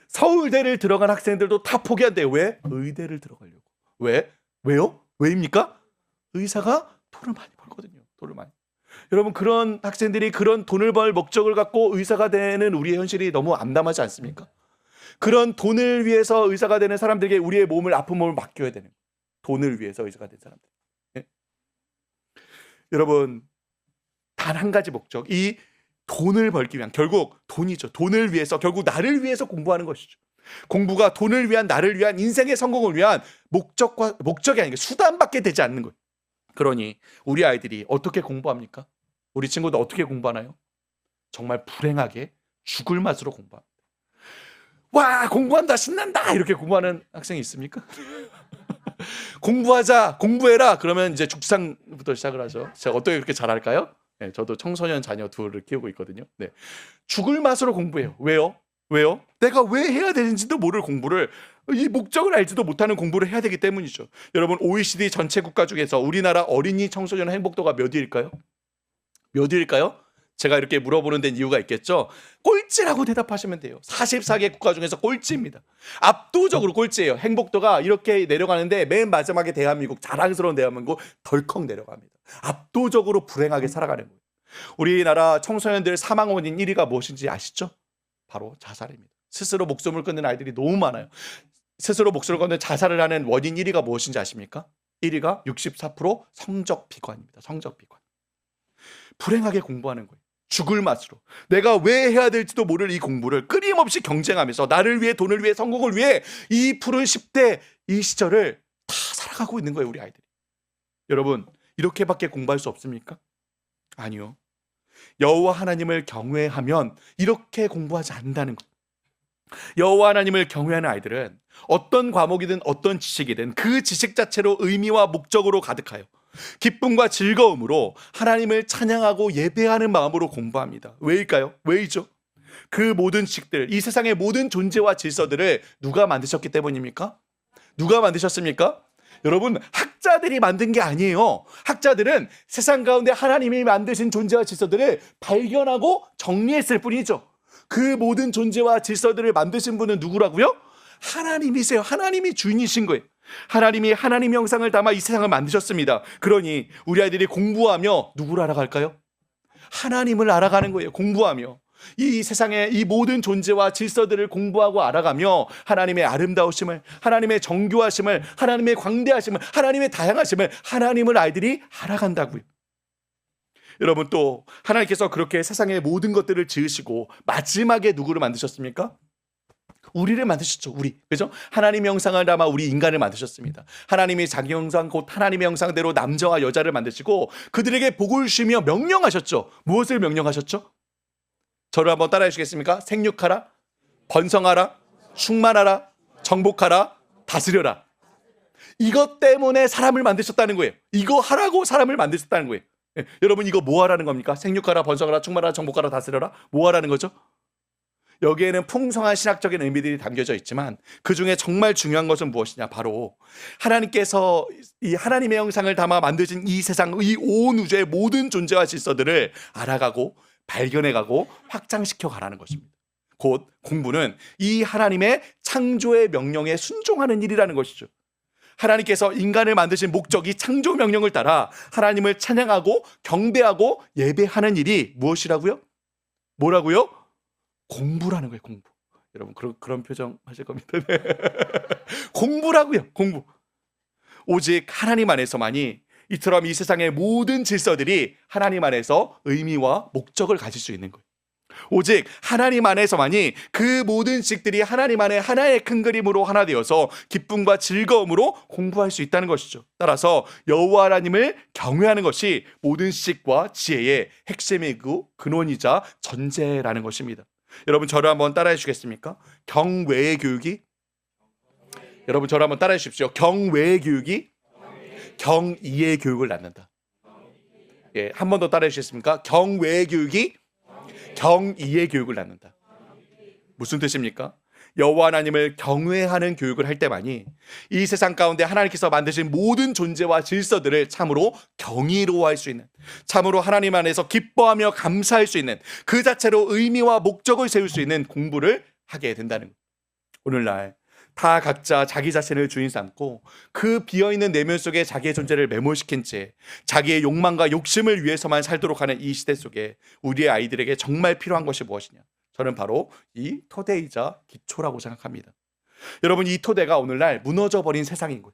Speaker 2: 서울대를 들어간 학생들도 다 포기한대요. 왜? 의대를 들어가려고. 왜? 왜요? 왜입니까? 의사가 돈을 많이 벌거든요. 돈을 많이. 여러분 그런 학생들이 그런 돈을 벌 목적을 갖고 의사가 되는 우리의 현실이 너무 암담하지 않습니까? 그런 돈을 위해서 의사가 되는 사람들에게 우리의 몸을, 아픈 몸을 맡겨야 되는 거예요. 돈을 위해서 의사가 된 사람들. 예? 여러분, 단 한 가지 목적, 이 돈을 벌기 위한, 결국 돈이죠. 돈을 위해서, 결국 나를 위해서 공부하는 것이죠. 공부가 돈을 위한, 나를 위한, 인생의 성공을 위한 목적이 아니고 수단밖에 되지 않는 거예요. 그러니 우리 아이들이 어떻게 공부합니까? 우리 친구들 어떻게 공부하나요? 정말 불행하게 죽을 맛으로 공부합니다. 와, 공부한다, 신난다, 이렇게 공부하는 학생이 있습니까? 공부하자, 공부해라, 그러면 이제 죽상부터 시작을 하죠. 제가 어떻게 그렇게 잘할까요? 네, 저도 청소년 자녀 둘을 키우고 있거든요. 네. 죽을 맛으로 공부해요. 왜요? 내가 왜 해야 되는지도 모를 공부를, 이 목적을 알지도 못하는 공부를 해야 되기 때문이죠. 여러분, OECD 전체 국가 중에서 우리나라 어린이 청소년 행복도가 몇 위일까요? 제가 이렇게 물어보는 데는 이유가 있겠죠. 꼴찌라고 대답하시면 돼요. 44개 국가 중에서 꼴찌입니다. 압도적으로 꼴찌예요. 행복도가 이렇게 내려가는데 맨 마지막에 대한민국, 자랑스러운 대한민국 덜컥 내려갑니다. 압도적으로 불행하게 살아가는 거예요. 우리나라 청소년들 사망 원인 1위가 무엇인지 아시죠? 바로 자살입니다. 스스로 목숨을 끊는 아이들이 너무 많아요. 스스로 목숨을 끊는 자살을 하는 원인 1위가 무엇인지 아십니까? 1위가 64% 성적 비관입니다. 성적 비관. 불행하게 공부하는 거예요. 죽을 맛으로. 내가 왜 해야 될지도 모를 이 공부를 끊임없이 경쟁하면서 나를 위해, 돈을 위해, 성공을 위해 이 푸른 10대 이 시절을 다 살아가고 있는 거예요, 우리 아이들이. 여러분, 이렇게밖에 공부할 수 없습니까? 아니요. 여호와 하나님을 경외하면 이렇게 공부하지 않는다는 거예요. 여호와 하나님을 경외하는 아이들은 어떤 과목이든 어떤 지식이든 그 지식 자체로 의미와 목적으로 가득하여 기쁨과 즐거움으로 하나님을 찬양하고 예배하는 마음으로 공부합니다. 왜일까요? 왜이죠? 그 모든 지식들, 이 세상의 모든 존재와 질서들을 누가 만드셨기 때문입니까? 누가 만드셨습니까? 여러분, 학자들이 만든 게 아니에요. 학자들은 세상 가운데 하나님이 만드신 존재와 질서들을 발견하고 정리했을 뿐이죠. 그 모든 존재와 질서들을 만드신 분은 누구라고요? 하나님이세요. 하나님이 주인이신 거예요. 하나님이 하나님의 형상을 담아 이 세상을 만드셨습니다. 그러니 우리 아이들이 공부하며 누구를 알아갈까요? 하나님을 알아가는 거예요. 공부하며 이 세상의 이 모든 존재와 질서들을 공부하고 알아가며 하나님의 아름다우심을, 하나님의 정교하심을, 하나님의 광대하심을, 하나님의 다양하심을, 하나님을 아이들이 알아간다고요. 여러분, 또 하나님께서 그렇게 세상의 모든 것들을 지으시고 마지막에 누구를 만드셨습니까? 우리를 만드셨죠. 우리. 그죠? 하나님의 형상을 담아 우리 인간을 만드셨습니다. 하나님이 자기 형상, 곧 하나님의 형상대로 남자와 여자를 만드시고 그들에게 복을 주시며 명령하셨죠. 무엇을 명령하셨죠? 저를 한번 따라해 주시겠습니까? 생육하라, 번성하라, 충만하라, 정복하라, 다스려라. 이것 때문에 사람을 만드셨다는 거예요. 이거 하라고 사람을 만드셨다는 거예요. 예, 여러분, 이거 뭐 하라는 겁니까? 생육하라, 번성하라, 충만하라, 정복하라, 다스려라. 뭐 하라는 거죠? 여기에는 풍성한 신학적인 의미들이 담겨져 있지만 그 중에 정말 중요한 것은 무엇이냐? 바로 하나님께서 이 하나님의 형상을 담아 만드신 이 세상, 이 온 우주의 모든 존재와 질서들을 알아가고 발견해가고 확장시켜 가라는 것입니다. 곧 공부는 이 하나님의 창조의 명령에 순종하는 일이라는 것이죠. 하나님께서 인간을 만드신 목적이 창조 명령을 따라 하나님을 찬양하고 경배하고 예배하는 일이 무엇이라고요? 뭐라고요? 공부라는 거예요. 공부. 여러분, 그런 표정 하실 겁니다. 네. 공부라고요. 공부. 오직 하나님 안에서만이 이처럼 이 세상의 모든 질서들이 하나님 안에서 의미와 목적을 가질 수 있는 거예요. 오직 하나님 안에서만이 그 모든 지식들이 하나님 안에 하나의 큰 그림으로 하나 되어서 기쁨과 즐거움으로 공부할 수 있다는 것이죠. 따라서 여호와 하나님을 경외하는 것이 모든 지식과 지혜의 핵심이고 근원이자 전제라는 것입니다. 여러분, 저를 한번 따라해 주시겠습니까? 경외의 교육이, 여러분 저를 한번 따라해 주십시오. 경외의 교육이 경이의 교육을 낳는다. 예, 한 번 더 따라해 주시겠습니까? 경외의 교육이 경이의 교육을 낳는다. 무슨 뜻입니까? 여호와 하나님을 경외하는 교육을 할 때만이 이 세상 가운데 하나님께서 만드신 모든 존재와 질서들을 참으로 경이로워할 수 있는, 참으로 하나님 안에서 기뻐하며 감사할 수 있는, 그 자체로 의미와 목적을 세울 수 있는 공부를 하게 된다는 거예요. 오늘날 다 각자 자기 자신을 주인 삼고 그 비어있는 내면 속에 자기의 존재를 매몰시킨 채 자기의 욕망과 욕심을 위해서만 살도록 하는 이 시대 속에 우리의 아이들에게 정말 필요한 것이 무엇이냐? 저는 바로 이 토대이자 기초라고 생각합니다. 여러분, 이 토대가 오늘날 무너져버린 세상인 거예요.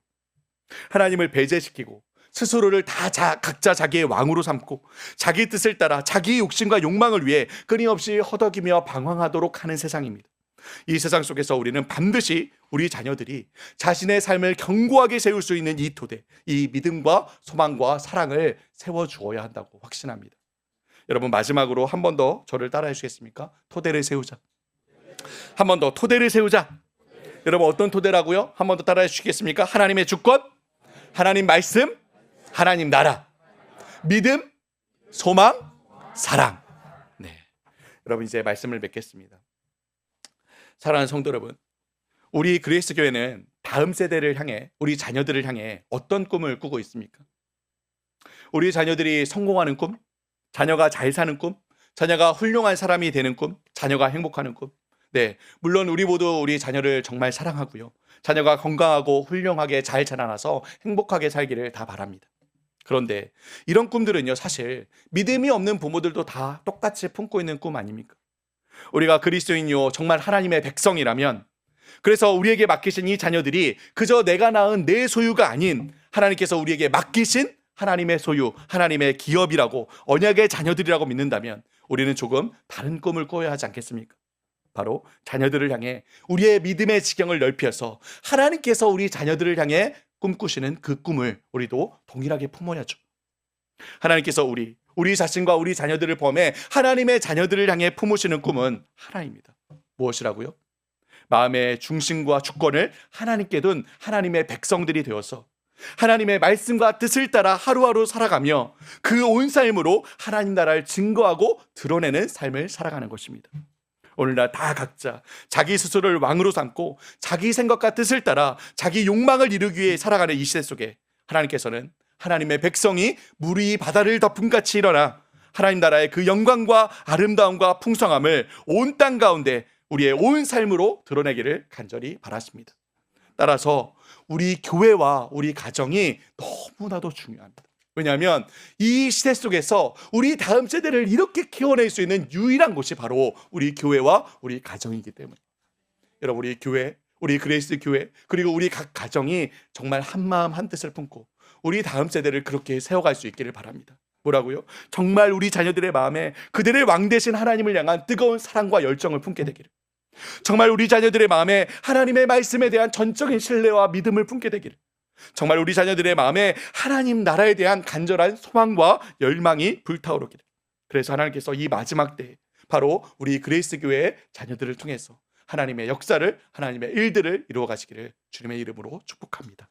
Speaker 2: 하나님을 배제시키고 스스로를 다 각자 자기의 왕으로 삼고 자기 뜻을 따라 자기의 욕심과 욕망을 위해 끊임없이 허덕이며 방황하도록 하는 세상입니다. 이 세상 속에서 우리는 반드시 우리 자녀들이 자신의 삶을 견고하게 세울 수 있는 이 토대, 이 믿음과 소망과 사랑을 세워주어야 한다고 확신합니다. 여러분, 마지막으로 한 번 더 저를 따라해 주시겠습니까? 토대를 세우자. 한 번 더 토대를 세우자. 여러분, 어떤 토대라고요? 한 번 더 따라해 주시겠습니까? 하나님의 주권, 하나님 말씀, 하나님 나라, 믿음, 소망, 사랑. 네, 여러분 이제 말씀을 맺겠습니다. 사랑하는 성도 여러분, 우리 그리스 교회는 다음 세대를 향해, 우리 자녀들을 향해 어떤 꿈을 꾸고 있습니까? 우리 자녀들이 성공하는 꿈, 자녀가 잘 사는 꿈, 자녀가 훌륭한 사람이 되는 꿈, 자녀가 행복하는 꿈. 네, 물론 우리 모두 우리 자녀를 정말 사랑하고요. 자녀가 건강하고 훌륭하게 잘 자라나서 행복하게 살기를 다 바랍니다. 그런데 이런 꿈들은요, 사실 믿음이 없는 부모들도 다 똑같이 품고 있는 꿈 아닙니까? 우리가 그리스도인이요 정말 하나님의 백성이라면, 그래서 우리에게 맡기신 이 자녀들이 그저 내가 낳은 내 소유가 아닌 하나님께서 우리에게 맡기신 하나님의 소유, 하나님의 기업이라고, 언약의 자녀들이라고 믿는다면 우리는 조금 다른 꿈을 꿔야 하지 않겠습니까? 바로 자녀들을 향해 우리의 믿음의 지경을 넓혀서 하나님께서 우리 자녀들을 향해 꿈꾸시는 그 꿈을 우리도 동일하게 품어야죠. 하나님께서 우리 자신과 우리 자녀들을 포함해 하나님의 자녀들을 향해 품으시는 꿈은 하나입니다. 무엇이라고요? 마음의 중심과 주권을 하나님께 둔 하나님의 백성들이 되어서 하나님의 말씀과 뜻을 따라 하루하루 살아가며 그 온 삶으로 하나님 나라를 증거하고 드러내는 삶을 살아가는 것입니다. 오늘날 다 각자 자기 스스로를 왕으로 삼고 자기 생각과 뜻을 따라 자기 욕망을 이루기 위해 살아가는 이 시대 속에 하나님께서는 하나님의 백성이 물이 바다를 덮은 같이 일어나 하나님 나라의 그 영광과 아름다움과 풍성함을 온 땅 가운데 우리의 온 삶으로 드러내기를 간절히 바라십니다. 따라서 우리 교회와 우리 가정이 너무나도 중요합니다. 왜냐하면 이 시대 속에서 우리 다음 세대를 이렇게 키워낼 수 있는 유일한 곳이 바로 우리 교회와 우리 가정이기 때문에, 여러분, 우리 교회, 우리 그레이스 교회, 그리고 우리 각 가정이 정말 한마음 한뜻을 품고 우리 다음 세대를 그렇게 세워갈 수 있기를 바랍니다. 뭐라고요? 정말 우리 자녀들의 마음에 그들의 왕 되신 하나님을 향한 뜨거운 사랑과 열정을 품게 되기를, 정말 우리 자녀들의 마음에 하나님의 말씀에 대한 전적인 신뢰와 믿음을 품게 되기를, 정말 우리 자녀들의 마음에 하나님 나라에 대한 간절한 소망과 열망이 불타오르기를. 그래서 하나님께서 이 마지막 때에 바로 우리 그레이스 교회의 자녀들을 통해서 하나님의 역사를, 하나님의 일들을 이루어 가시기를 주님의 이름으로 축복합니다.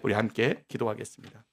Speaker 2: 우리 함께 기도하겠습니다.